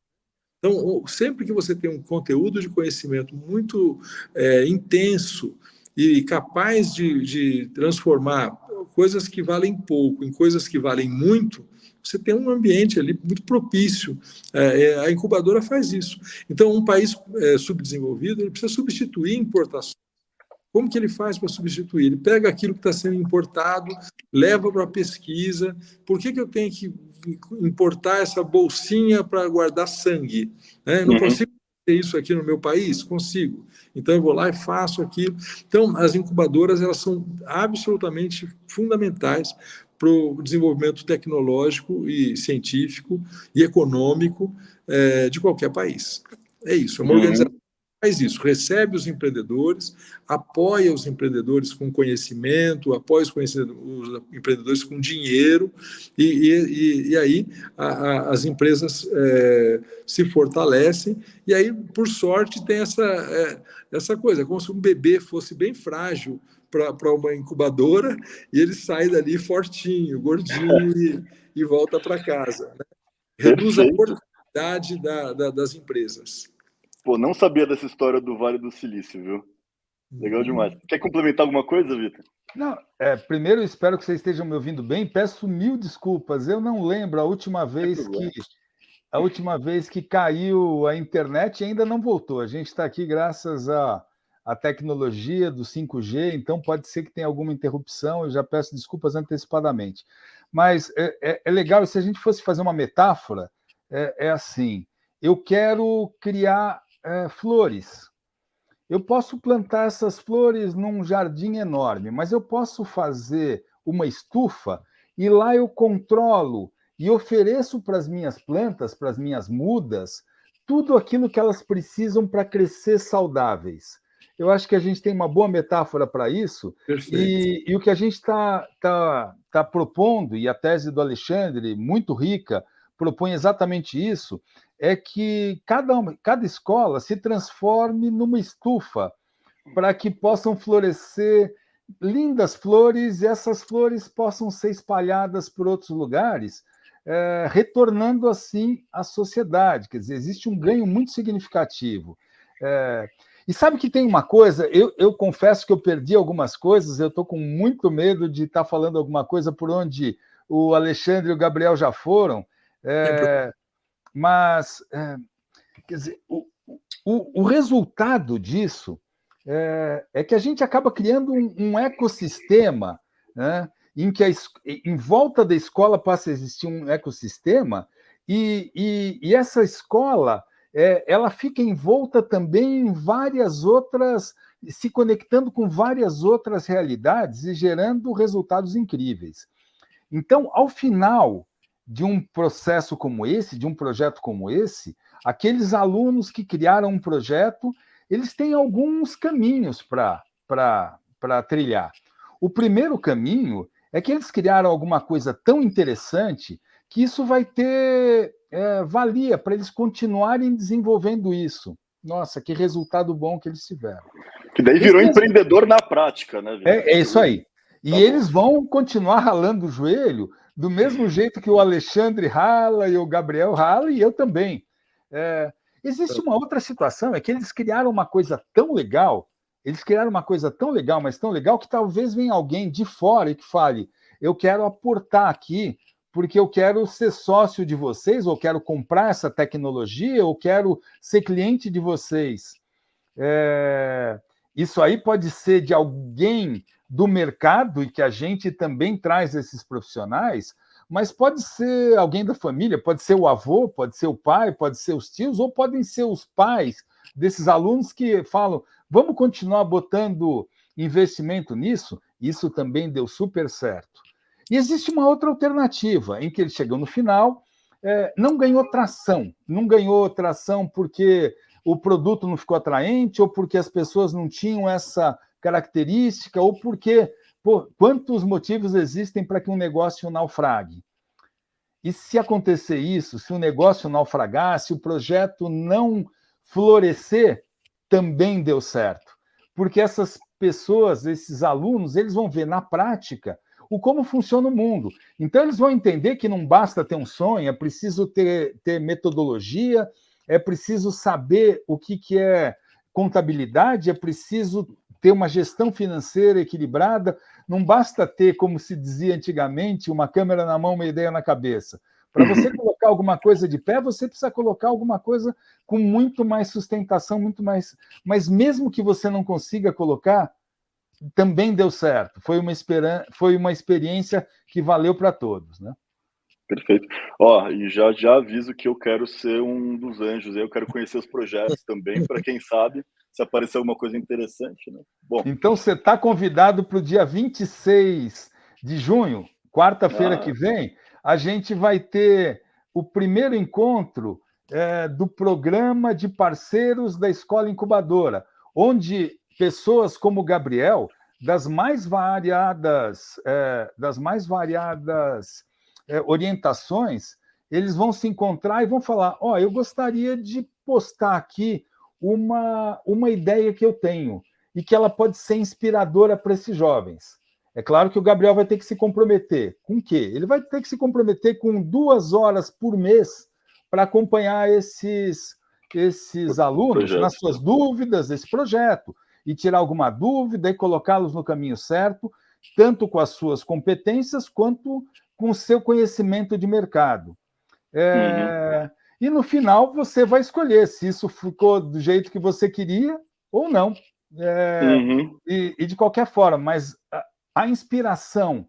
S2: Então, sempre que você tem um conteúdo de conhecimento muito intenso e capaz de transformar coisas que valem pouco em coisas que valem muito, você tem um ambiente ali muito propício. A incubadora faz isso. Então, um país subdesenvolvido ele precisa substituir importações. Como que ele faz para substituir? Ele pega aquilo que está sendo importado, leva para a pesquisa. Por que eu tenho que importar essa bolsinha para guardar sangue? Né? Eu não consigo fazer isso aqui no meu país? Consigo. Então, eu vou lá e faço aquilo. Então, as incubadoras, elas são absolutamente fundamentais para o desenvolvimento tecnológico e científico e econômico de qualquer país. É isso, é uma organização que faz isso, recebe os empreendedores, apoia os empreendedores com conhecimento, apoia os empreendedores com dinheiro, e aí as empresas se fortalecem, e aí, por sorte, tem essa coisa, como se um bebê fosse bem frágil para uma incubadora, e ele sai dali fortinho, gordinho, e volta para casa. Né? Reduz a mortalidade das empresas.
S1: Pô, não sabia dessa história do Vale do Silício, viu? Legal demais. Quer complementar alguma coisa, Vitor?
S3: Não, primeiro eu espero que vocês estejam me ouvindo bem. Peço 1000 desculpas. Eu não lembro a última vez que caiu a internet e ainda não voltou. A gente está aqui graças à tecnologia do 5G, então pode ser que tenha alguma interrupção. Eu já peço desculpas antecipadamente. Mas é legal, se a gente fosse fazer uma metáfora, é assim: eu quero criar flores. Eu posso plantar essas flores num jardim enorme, mas eu posso fazer uma estufa e lá eu controlo e ofereço para as minhas plantas, para as minhas mudas, tudo aquilo que elas precisam para crescer saudáveis. Eu acho que a gente tem uma boa metáfora para isso. E o que a gente está propondo, e a tese do Alexandre, muito rica, propõe exatamente isso, é que cada escola se transforme numa estufa para que possam florescer lindas flores e essas flores possam ser espalhadas por outros lugares, retornando assim à sociedade. Quer dizer, existe um ganho muito significativo. E sabe que tem uma coisa, eu confesso que eu perdi algumas coisas, eu estou com muito medo de estar falando alguma coisa por onde o Alexandre e o Gabriel já foram, mas, quer dizer, o resultado disso é que a gente acaba criando um ecossistema, né, em que em volta da escola passa a existir um ecossistema e essa escola ela fica envolta também em várias outras, se conectando com várias outras realidades e gerando resultados incríveis. Então, ao final de um processo como esse, de um projeto como esse, aqueles alunos que criaram um projeto, eles têm alguns caminhos para trilhar. O primeiro caminho é que eles criaram alguma coisa tão interessante que isso vai ter valia para eles continuarem desenvolvendo isso. Nossa, que resultado bom que eles tiveram.
S1: Que daí virou empreendedor na prática, né?
S3: É isso aí. E eles vão continuar ralando o joelho do mesmo jeito que o Alexandre rala e o Gabriel rala, e eu também. Existe uma outra situação, é que eles criaram uma coisa tão legal, mas tão legal, que talvez venha alguém de fora e que fale: eu quero aportar aqui, porque eu quero ser sócio de vocês, ou quero comprar essa tecnologia, ou quero ser cliente de vocês. Isso aí pode ser de alguém do mercado, e que a gente também traz esses profissionais, mas pode ser alguém da família, pode ser o avô, pode ser o pai, pode ser os tios, ou podem ser os pais desses alunos que falam: vamos continuar botando investimento nisso? Isso também deu super certo. E existe uma outra alternativa, em que ele chegou no final, não ganhou tração porque o produto não ficou atraente, ou porque as pessoas não tinham essa característica, ou porque quantos motivos existem para que um negócio naufrague. E se acontecer isso, se o negócio naufragar, se o projeto não florescer, também deu certo. Porque essas pessoas, esses alunos, eles vão ver na prática como funciona o mundo. Então, eles vão entender que não basta ter um sonho, é preciso ter metodologia, é preciso saber o que é contabilidade, é preciso ter uma gestão financeira equilibrada, não basta ter, como se dizia antigamente, uma câmera na mão, uma ideia na cabeça. Para você colocar alguma coisa de pé, você precisa colocar alguma coisa com muito mais sustentação, muito mais. Mas mesmo que você não consiga colocar, também deu certo. Foi uma experiência que valeu para todos, né?
S1: Perfeito. Ó, e já aviso que eu quero ser um dos anjos, eu quero conhecer os projetos também, para quem sabe, se aparecer alguma coisa interessante, né? Bom.
S3: Então, você está convidado para o dia 26 de junho, quarta-feira que
S1: Ah,
S3: vem, a gente vai ter o primeiro encontro do programa de parceiros da Escola Incubadora, onde pessoas como o Gabriel, das mais variadas orientações, eles vão se encontrar e vão falar: ó, eu gostaria de postar aqui uma ideia que eu tenho e que ela pode ser inspiradora para esses jovens. É claro que o Gabriel vai ter que se comprometer. Com o quê? Ele vai ter que se comprometer com 2 horas por mês para acompanhar esses alunos
S1: projeto.
S3: nas suas dúvidas, esse projeto, e tirar alguma dúvida e colocá-los no caminho certo, tanto com as suas competências quanto com o seu conhecimento de mercado. E no final você vai escolher se isso ficou do jeito que você queria ou não. E de qualquer forma, mas a inspiração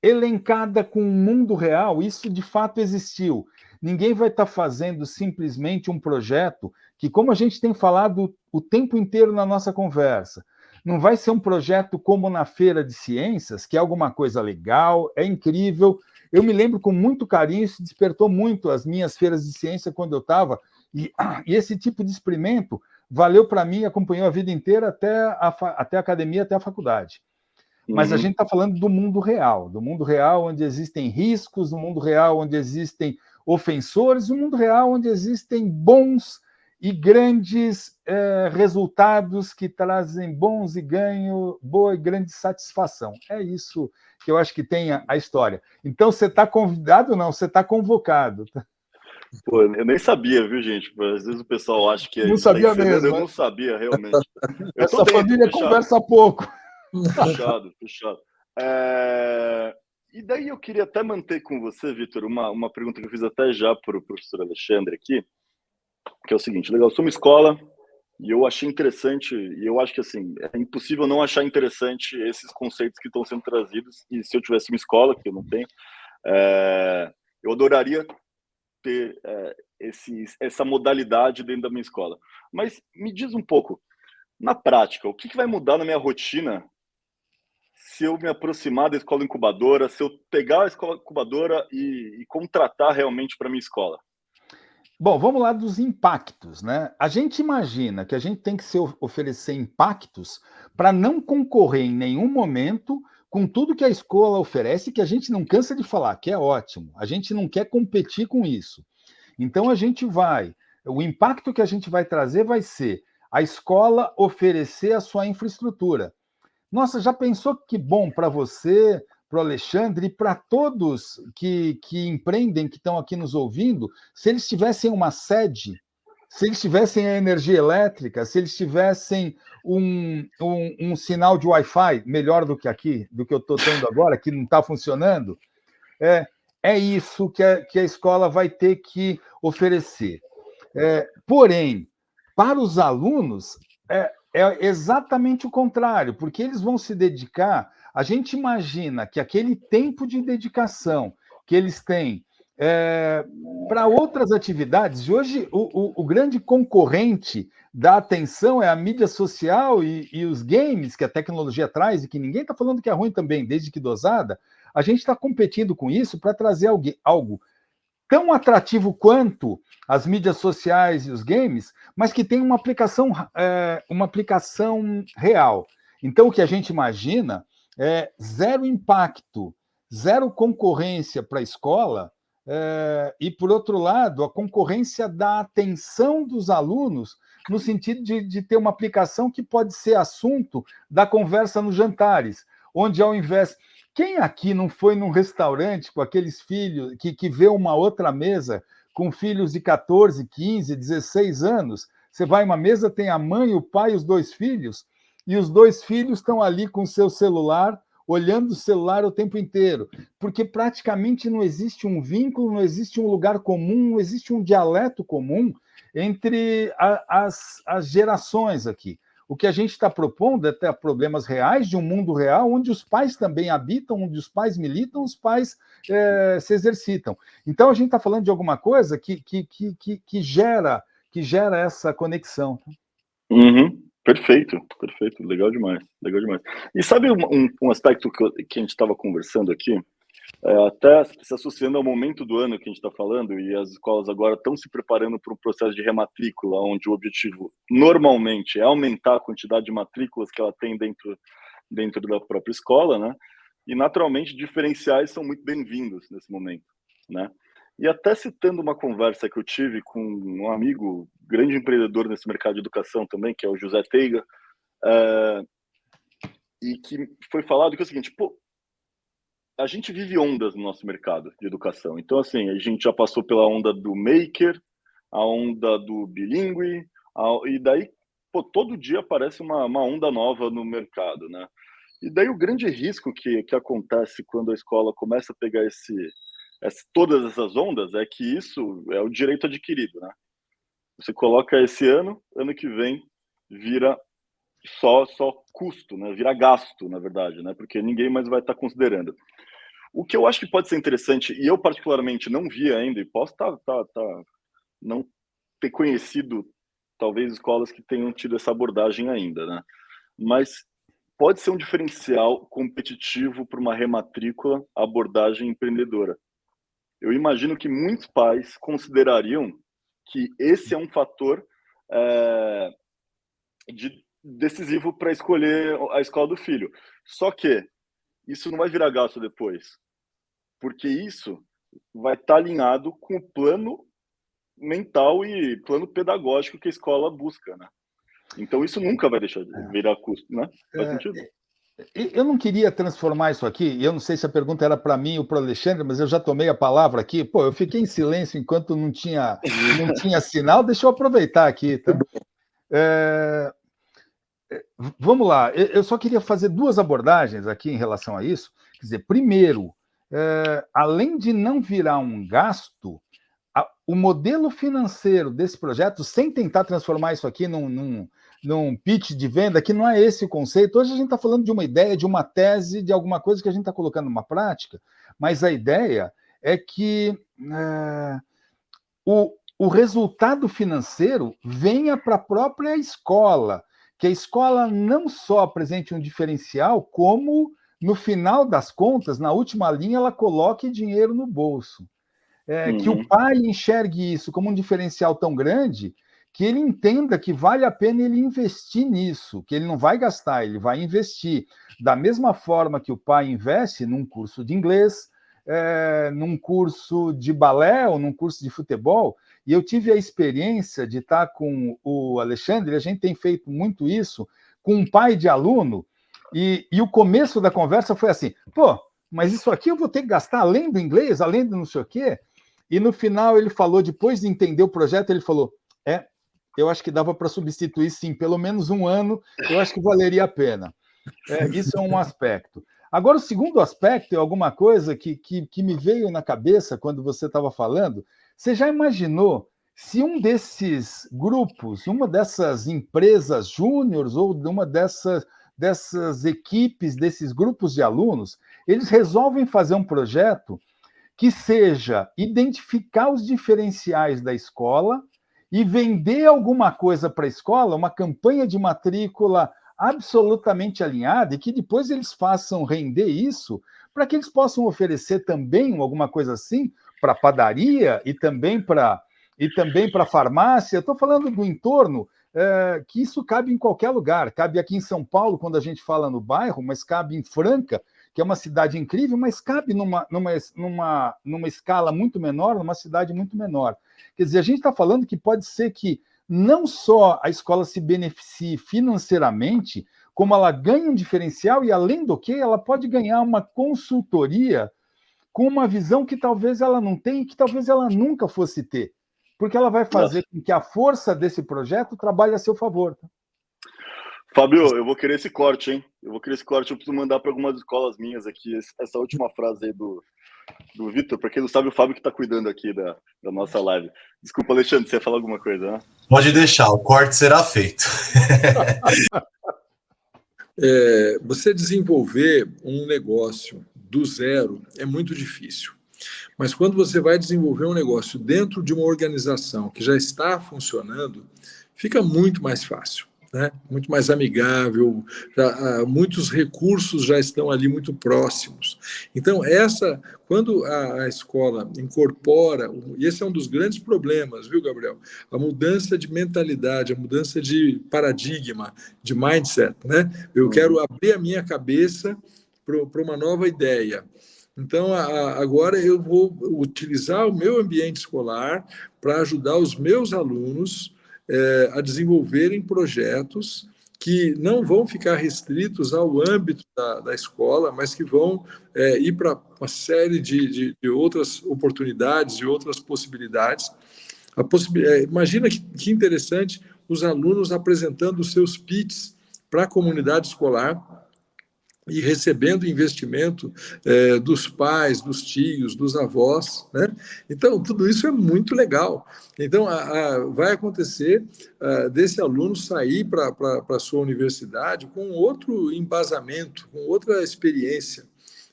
S3: elencada com o mundo real, isso de fato existiu. Ninguém vai estar fazendo simplesmente um projeto que, como a gente tem falado o tempo inteiro na nossa conversa, não vai ser um projeto como na Feira de Ciências, que é alguma coisa legal, é incrível. Eu me lembro com muito carinho, isso despertou muito as minhas feiras de ciência quando eu estava, e esse tipo de experimento valeu para mim, acompanhou a vida inteira até a academia, até a faculdade. Mas a gente está falando do mundo real onde existem riscos, do mundo real onde existem ofensores, do mundo real onde existem bons e grandes resultados que trazem bons e boa e grande satisfação. É isso que eu acho que tem a história. Então, você está convidado? Não, você está convocado.
S1: Pô, eu nem sabia, viu, gente? Às vezes o pessoal acha que
S3: Não
S1: isso está
S3: sabia
S1: encenando,
S3: mesmo.
S1: eu não sabia, realmente.
S3: Essa família conversa pouco.
S1: Fechado. E daí eu queria até manter com você, Vitor, uma pergunta que eu fiz até já para o professor Alexandre aqui, que é o seguinte: legal, eu sou uma escola e eu achei interessante, e eu acho que assim, é impossível não achar interessante esses conceitos que estão sendo trazidos, e se eu tivesse uma escola, que eu não tenho, eu adoraria ter essa modalidade dentro da minha escola. Mas me diz um pouco, na prática, o que vai mudar na minha rotina se eu me aproximar da escola incubadora, se eu pegar a escola incubadora e contratar realmente para minha escola?
S3: Bom, vamos lá dos impactos, né? A gente imagina que a gente tem que oferecer impactos para não concorrer em nenhum momento com tudo que a escola oferece, que a gente não cansa de falar, que é ótimo. A gente não quer competir com isso. Então o impacto que a gente vai trazer vai ser a escola oferecer a sua infraestrutura. Nossa, já pensou que bom para você, para o Alexandre e para todos que empreendem, que estão aqui nos ouvindo, se eles tivessem uma sede, se eles tivessem a energia elétrica, se eles tivessem um sinal de Wi-Fi melhor do que aqui, do que eu estou tendo agora, que não está funcionando, é isso que a escola vai ter que oferecer. Porém, para os alunos, é exatamente o contrário, porque eles vão se dedicar. A gente imagina que aquele tempo de dedicação que eles têm para outras atividades, e hoje o grande concorrente da atenção é a mídia social e os games que a tecnologia traz, e que ninguém está falando que é ruim também, desde que dosada. A gente está competindo com isso para trazer algo tão atrativo quanto as mídias sociais e os games, mas que tem uma aplicação real. Então, o que a gente imagina é zero impacto, zero concorrência para a escola, e, por outro lado, a concorrência da atenção dos alunos, no sentido de ter uma aplicação que pode ser assunto da conversa nos jantares, onde, ao invés... Quem aqui não foi num restaurante com aqueles filhos, que vê uma outra mesa com filhos de 14, 15, 16 anos? Você vai em uma mesa, tem a mãe, o pai e os 2 filhos, e os 2 filhos estão ali com o seu celular, olhando o celular o tempo inteiro, porque praticamente não existe um vínculo, não existe um lugar comum, não existe um dialeto comum entre as gerações aqui. O que a gente está propondo é ter problemas reais de um mundo real, onde os pais também habitam, onde os pais militam, os pais se exercitam. Então, a gente está falando de alguma coisa que gera essa conexão.
S1: Uhum. Perfeito, legal demais. E sabe um aspecto que a gente estava conversando aqui, até se associando ao momento do ano que a gente está falando, e as escolas agora estão se preparando para um processo de rematrícula, onde o objetivo normalmente é aumentar a quantidade de matrículas que ela tem dentro da própria escola, né? E naturalmente diferenciais são muito bem-vindos nesse momento, né? E até citando uma conversa que eu tive com um amigo, grande empreendedor nesse mercado de educação também, que é o José Teiga, e que foi falado que é o seguinte, pô, a gente vive ondas no nosso mercado de educação. Então, assim, a gente já passou pela onda do maker, a onda do bilíngue, e daí, pô, todo dia aparece uma onda nova no mercado, né? E daí o grande risco que acontece quando a escola começa a pegar todas essas ondas é que isso é o direito adquirido, né? Você coloca esse ano que vem vira só custo, né? Vira gasto, na verdade, né? Porque ninguém mais vai estar considerando. O que eu acho que pode ser interessante, e eu particularmente não vi ainda, e posso não ter conhecido, talvez, escolas que tenham tido essa abordagem ainda, né? Mas pode ser um diferencial competitivo para uma rematrícula, abordagem empreendedora. Eu imagino que muitos pais considerariam que esse é um fator decisivo para escolher a escola do filho. Só que isso não vai virar gasto depois, porque isso vai estar alinhado com o plano mental e plano pedagógico que a escola busca, né? Então isso nunca vai deixar de virar custo, né? Faz sentido?
S3: Eu não queria transformar isso aqui, eu não sei se a pergunta era para mim ou para o Alexandre, mas eu já tomei a palavra aqui. Pô, eu fiquei em silêncio enquanto não tinha sinal, deixa eu aproveitar aqui. Tá? Vamos lá, eu só queria fazer duas abordagens aqui em relação a isso. Quer dizer, primeiro, além de não virar um gasto, o modelo financeiro desse projeto, sem tentar transformar isso aqui num pitch de venda, que não é esse o conceito. Hoje a gente está falando de uma ideia, de uma tese, de alguma coisa que a gente está colocando numa prática, mas a ideia é que o resultado financeiro venha para a própria escola, que a escola não só apresente um diferencial, como, no final das contas, na última linha, ela coloque dinheiro no bolso. Que o pai enxergue isso como um diferencial tão grande que ele entenda que vale a pena ele investir nisso, que ele não vai gastar, ele vai investir. Da mesma forma que o pai investe num curso de inglês, num curso de balé ou num curso de futebol. E eu tive a experiência de estar com o Alexandre, a gente tem feito muito isso, com um pai de aluno, e o começo da conversa foi assim, pô, mas isso aqui eu vou ter que gastar além do inglês, além do não sei o quê? E no final ele falou, depois de entender o projeto, ele falou, eu acho que dava para substituir, sim, pelo menos um ano, eu acho que valeria a pena. Isso é um aspecto. Agora, o segundo aspecto é alguma coisa que me veio na cabeça quando você estava falando. Você já imaginou se um desses grupos, uma dessas empresas júniores ou uma dessas equipes, desses grupos de alunos, eles resolvem fazer um projeto que seja identificar os diferenciais da escola e vender alguma coisa para a escola, uma campanha de matrícula absolutamente alinhada, e que depois eles façam render isso para que eles possam oferecer também alguma coisa assim para padaria e também para farmácia. Estou falando do entorno, que isso cabe em qualquer lugar. Cabe aqui em São Paulo, quando a gente fala no bairro, mas cabe em Franca, que é uma cidade incrível, mas cabe numa escala muito menor, numa cidade muito menor. Quer dizer, a gente está falando que pode ser que não só a escola se beneficie financeiramente, como ela ganha um diferencial e, além do que, ela pode ganhar uma consultoria com uma visão que talvez ela não tenha e que talvez ela nunca fosse ter, porque ela vai fazer com que a força desse projeto trabalhe a seu favor.
S1: Fábio, eu vou querer esse corte, hein? Eu vou querer esse corte, eu preciso mandar para algumas escolas minhas aqui. Essa última frase aí do Vitor, para quem não sabe, o Fábio que está cuidando aqui da nossa live. Desculpa, Alexandre, você ia falar alguma coisa, né?
S4: Pode deixar, o corte será feito.
S2: Você desenvolver um negócio do zero é muito difícil. Mas quando você vai desenvolver um negócio dentro de uma organização que já está funcionando, fica muito mais fácil, né? Muito mais amigável, muitos recursos já estão ali muito próximos. Então, quando a escola incorpora, e esse é um dos grandes problemas, viu, Gabriel? A mudança de mentalidade, a mudança de paradigma, de mindset, né? Eu quero abrir a minha cabeça para uma nova ideia. Então, agora eu vou utilizar o meu ambiente escolar para ajudar os meus alunos a desenvolverem projetos que não vão ficar restritos ao âmbito da escola, mas que vão ir para uma série de outras oportunidades, de outras possibilidades. Imagina que interessante os alunos apresentando os seus pitches para a comunidade escolar, e recebendo investimento dos pais, dos tios, dos avós, né? Então, tudo isso é muito legal. Então, vai acontecer desse aluno sair para a sua universidade com outro embasamento, com outra experiência.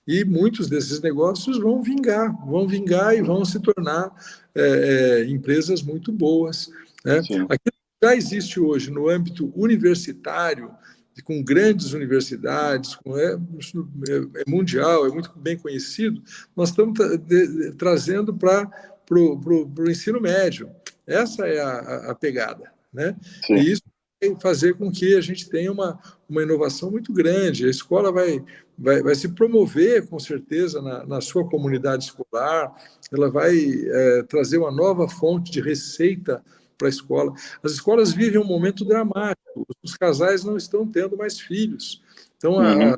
S2: E muitos desses negócios vão vingar e vão se tornar empresas muito boas, né? Aquilo que já existe hoje no âmbito universitário, com grandes universidades, é mundial, é muito bem conhecido, nós estamos trazendo para o ensino médio. Essa é a pegada, né? Sim. E isso vai fazer com que a gente tenha uma inovação muito grande. A escola vai se promover, com certeza, na sua comunidade escolar, ela vai trazer uma nova fonte de receita para a escola. As escolas vivem um momento dramático, os casais não estão tendo mais filhos. Então, a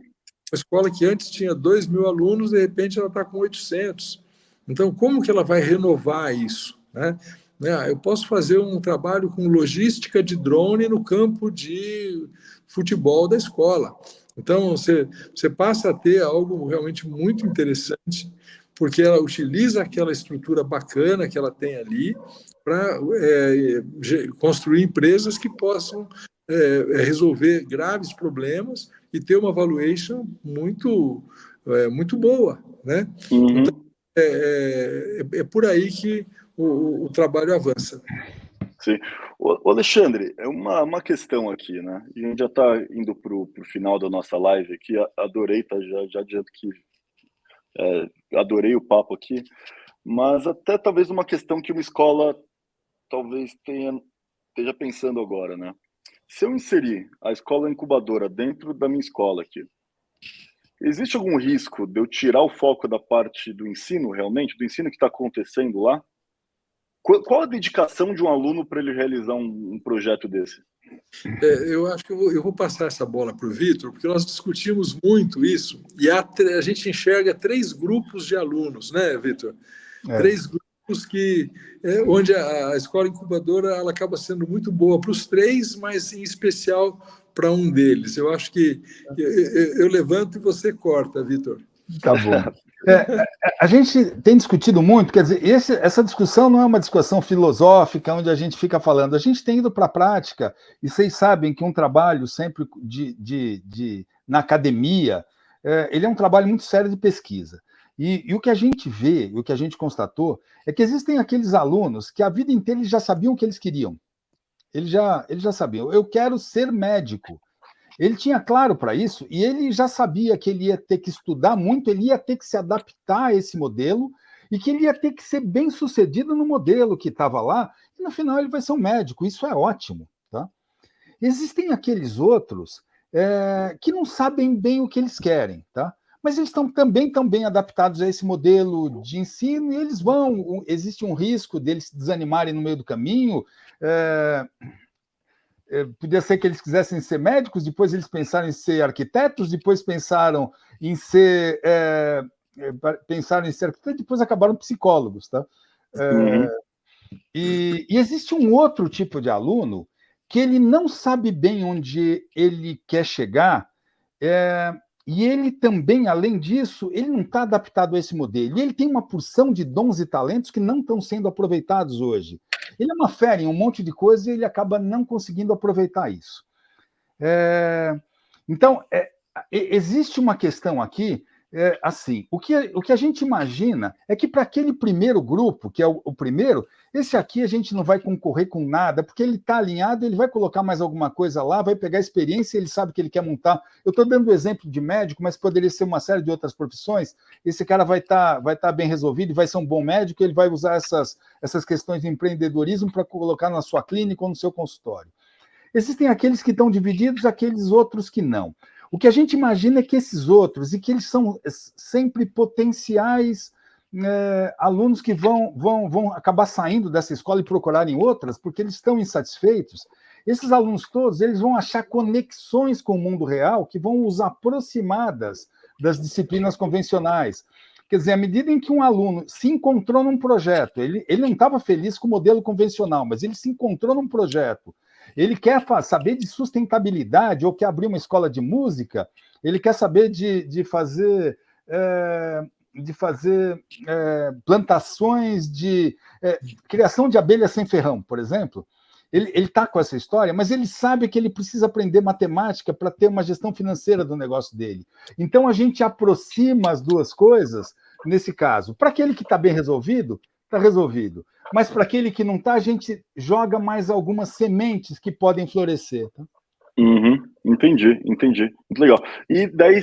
S2: escola que antes tinha 2.000 alunos, de repente ela está com 800. Então, como que ela vai renovar isso, né? Eu posso fazer um trabalho com logística de drone no campo de futebol da escola. Então, você passa a ter algo realmente muito interessante, porque ela utiliza aquela estrutura bacana que ela tem ali para construir empresas que possam resolver graves problemas e ter uma valuation muito boa, né? Então, é por aí que o trabalho avança.
S1: Sim. O Alexandre, é uma questão aqui, né? E a gente já está indo para o final da nossa live aqui. Adorei, tá? Já adianto que adorei o papo aqui, mas até talvez uma questão que uma escola talvez esteja pensando agora, né? Se eu inserir a escola incubadora dentro da minha escola aqui, existe algum risco de eu tirar o foco da parte do ensino, realmente, do ensino que está acontecendo lá? Qual a dedicação de um aluno para ele realizar um projeto desse?
S2: Eu acho que eu vou passar essa bola para o Vitor, porque nós discutimos muito isso, e a gente enxerga 3 grupos de alunos, né, Vitor? 3 grupos onde a escola incubadora ela acaba sendo muito boa para os 3, mas em especial para um deles. Eu acho que eu levanto e você corta, Vitor.
S3: Tá bom. A gente tem discutido muito, quer dizer, essa discussão não é uma discussão filosófica onde a gente fica falando, a gente tem ido para a prática, e vocês sabem que um trabalho sempre na academia, ele é um trabalho muito sério de pesquisa. E o que a gente vê, o que a gente constatou, é que existem aqueles alunos que a vida inteira eles já sabiam o que eles queriam. Eles já sabiam, eu quero ser médico. Ele tinha claro para isso e ele já sabia que ele ia ter que estudar muito, ele ia ter que se adaptar a esse modelo e que ele ia ter que ser bem sucedido no modelo que estava lá e no final ele vai ser um médico. Isso é ótimo. Tá? Existem aqueles outros que não sabem bem o que eles querem, tá? Mas eles estão também tão bem adaptados a esse modelo de ensino e eles existe um risco deles se desanimarem no meio do caminho. Podia ser que eles quisessem ser médicos, depois eles pensaram em ser arquitetos, depois pensaram em ser arquitetos, depois acabaram psicólogos, tá? E existe um outro tipo de aluno que ele não sabe bem onde ele quer chegar, e ele também, além disso, ele não está adaptado a esse modelo. E ele tem uma porção de dons e talentos que não estão sendo aproveitados hoje. Ele é uma fera em um monte de coisa e ele acaba não conseguindo aproveitar isso. Então, existe uma questão aqui, assim, o que a gente imagina é que para aquele primeiro grupo, que é o primeiro, esse aqui a gente não vai concorrer com nada, porque ele está alinhado, ele vai colocar mais alguma coisa lá, vai pegar experiência, ele sabe que ele quer montar. Eu estou dando o exemplo de médico, mas poderia ser uma série de outras profissões. Esse cara vai tá bem resolvido, vai ser um bom médico, ele vai usar essas questões de empreendedorismo para colocar na sua clínica ou no seu consultório. Existem aqueles que estão divididos, aqueles outros que não. O que a gente imagina é que esses outros, e que eles são sempre potenciais alunos que vão acabar saindo dessa escola e procurarem outras, porque eles estão insatisfeitos. Esses alunos todos, eles vão achar conexões com o mundo real que vão os aproximar das disciplinas convencionais. Quer dizer, à medida em que um aluno se encontrou num projeto, ele não estava feliz com o modelo convencional, mas ele se encontrou num projeto, ele quer saber de sustentabilidade ou quer abrir uma escola de música, ele quer saber de fazer plantações de criação de abelhas sem ferrão, por exemplo. Ele está com essa história, mas ele sabe que ele precisa aprender matemática para ter uma gestão financeira do negócio dele. Então, a gente aproxima as duas coisas, nesse caso. Para aquele que está bem resolvido, está resolvido. Mas para aquele que não está, a gente joga mais algumas sementes que podem florescer. Tá?
S1: Entendi. Muito legal. E daí,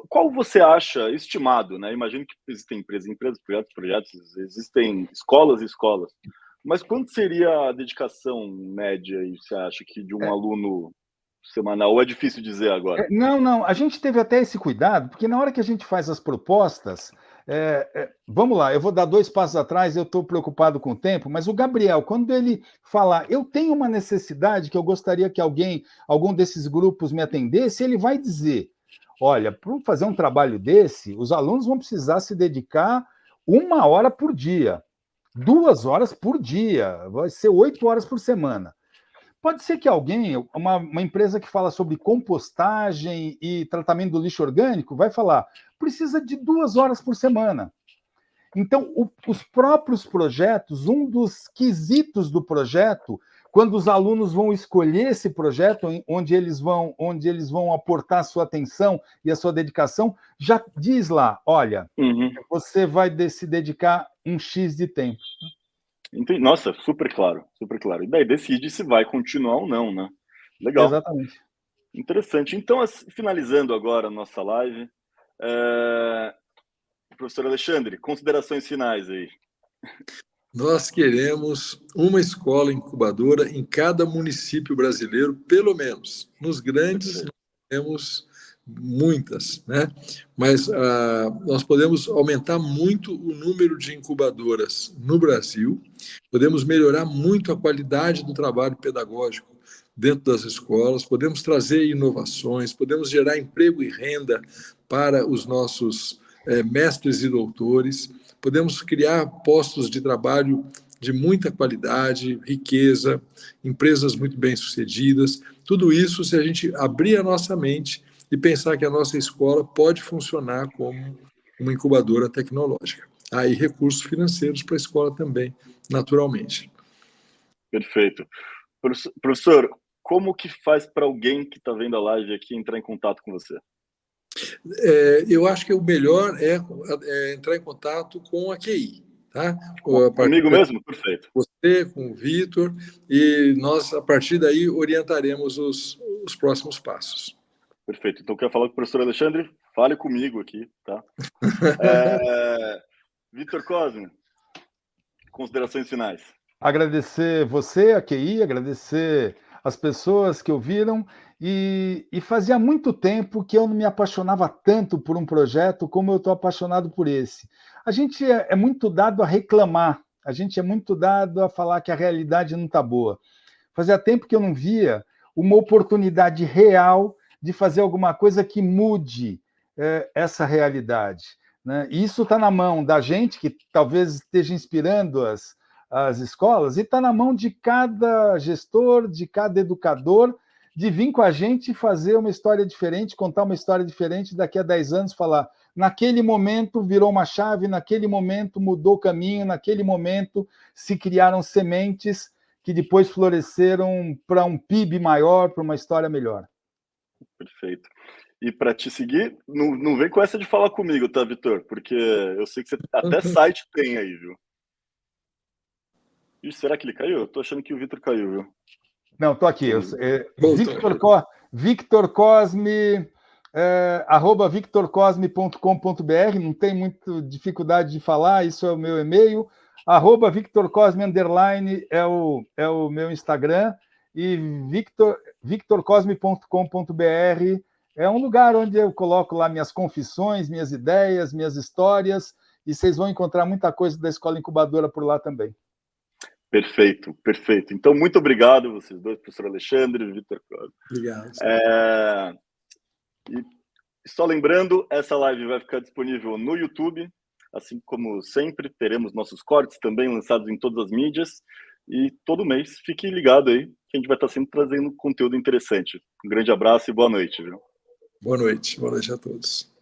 S1: qual você acha estimado, né? Imagino que existem empresas, projetos, existem escolas e escolas. Mas quanto seria a dedicação média, você acha, que de um aluno semanal? Ou é difícil dizer agora?
S3: Não. A gente teve até esse cuidado, porque na hora que a gente faz as propostas, vamos lá, eu vou dar 2 passos atrás, eu estou preocupado com o tempo, mas o Gabriel, quando ele falar, eu tenho uma necessidade que eu gostaria que algum desses grupos me atendesse, ele vai dizer, olha, para fazer um trabalho desse, os alunos vão precisar se dedicar 1 hora por dia. 2 horas por dia, vai ser 8 horas por semana. Pode ser que alguém, uma empresa que fala sobre compostagem e tratamento do lixo orgânico, vai falar, precisa de 2 horas por semana. Então, os próprios projetos, um dos quesitos do projeto, quando os alunos vão escolher esse projeto, onde eles vão aportar a sua atenção e a sua dedicação, já diz lá, olha, você vai se dedicar um X de tempo.
S1: Entendi. Nossa, super claro. E daí decide se vai continuar ou não, né? Legal.
S3: Exatamente.
S1: Interessante. Então, finalizando agora a nossa live, professor Alexandre, considerações finais aí.
S2: Nós queremos uma escola incubadora em cada município brasileiro, pelo menos. Nos grandes, nós temos muitas, né? Mas nós podemos aumentar muito o número de incubadoras no Brasil, podemos melhorar muito a qualidade do trabalho pedagógico dentro das escolas, podemos trazer inovações, podemos gerar emprego e renda para os nossos mestres e doutores, podemos criar postos de trabalho de muita qualidade, riqueza, empresas muito bem-sucedidas, tudo isso se a gente abrir a nossa mente e pensar que a nossa escola pode funcionar como uma incubadora tecnológica. Aí recursos financeiros para a escola também, naturalmente.
S1: Perfeito. Professor, como que faz para alguém que está vendo a live aqui entrar em contato com você?
S2: Eu acho que o melhor é entrar em contato com a QI. Tá?
S1: Comigo mesmo? Perfeito.
S2: Você, com o Vitor, e nós, a partir daí, orientaremos os próximos passos.
S1: Perfeito. Então, quero falar com o professor Alexandre? Fale comigo aqui, tá? Vitor Cosme, considerações finais.
S3: Agradecer você, a QI, agradecer as pessoas que ouviram, e fazia muito tempo que eu não me apaixonava tanto por um projeto como eu estou apaixonado por esse. A gente é muito dado a reclamar, a gente é muito dado a falar que a realidade não está boa. Fazia tempo que eu não via uma oportunidade real de fazer alguma coisa que mude essa realidade. Né? E isso está na mão da gente, que talvez esteja inspirando as escolas, e está na mão de cada gestor, de cada educador, de vir com a gente fazer uma história diferente, contar uma história diferente, daqui a 10 anos falar, naquele momento virou uma chave, naquele momento mudou o caminho, naquele momento se criaram sementes que depois floresceram para um PIB maior, para uma história melhor.
S1: Perfeito. E para te seguir, não vem com essa de falar comigo, tá, Vitor? Porque eu sei que você até site tem aí, viu? Ixi, será que ele caiu? Eu tô achando que o Vitor caiu, viu?
S3: Não, tô aqui. Victor Cosme, arroba victorcosme.com.br, não tem muita dificuldade de falar, isso é o meu e-mail. Arroba victorcosme _ é o meu Instagram, e victorcosme.com.br é um lugar onde eu coloco lá minhas confissões, minhas ideias, minhas histórias, e vocês vão encontrar muita coisa da Escola Incubadora por lá também.
S1: Perfeito, perfeito. Então, muito obrigado, vocês dois, professor Alexandre e Vitor Cosme.
S2: Obrigado.
S1: E só lembrando, essa live vai ficar disponível no YouTube, assim como sempre, teremos nossos cortes também lançados em todas as mídias, e todo mês, fique ligado aí, que a gente vai estar sempre trazendo conteúdo interessante. Um grande abraço e boa noite, viu?
S2: Boa noite a todos.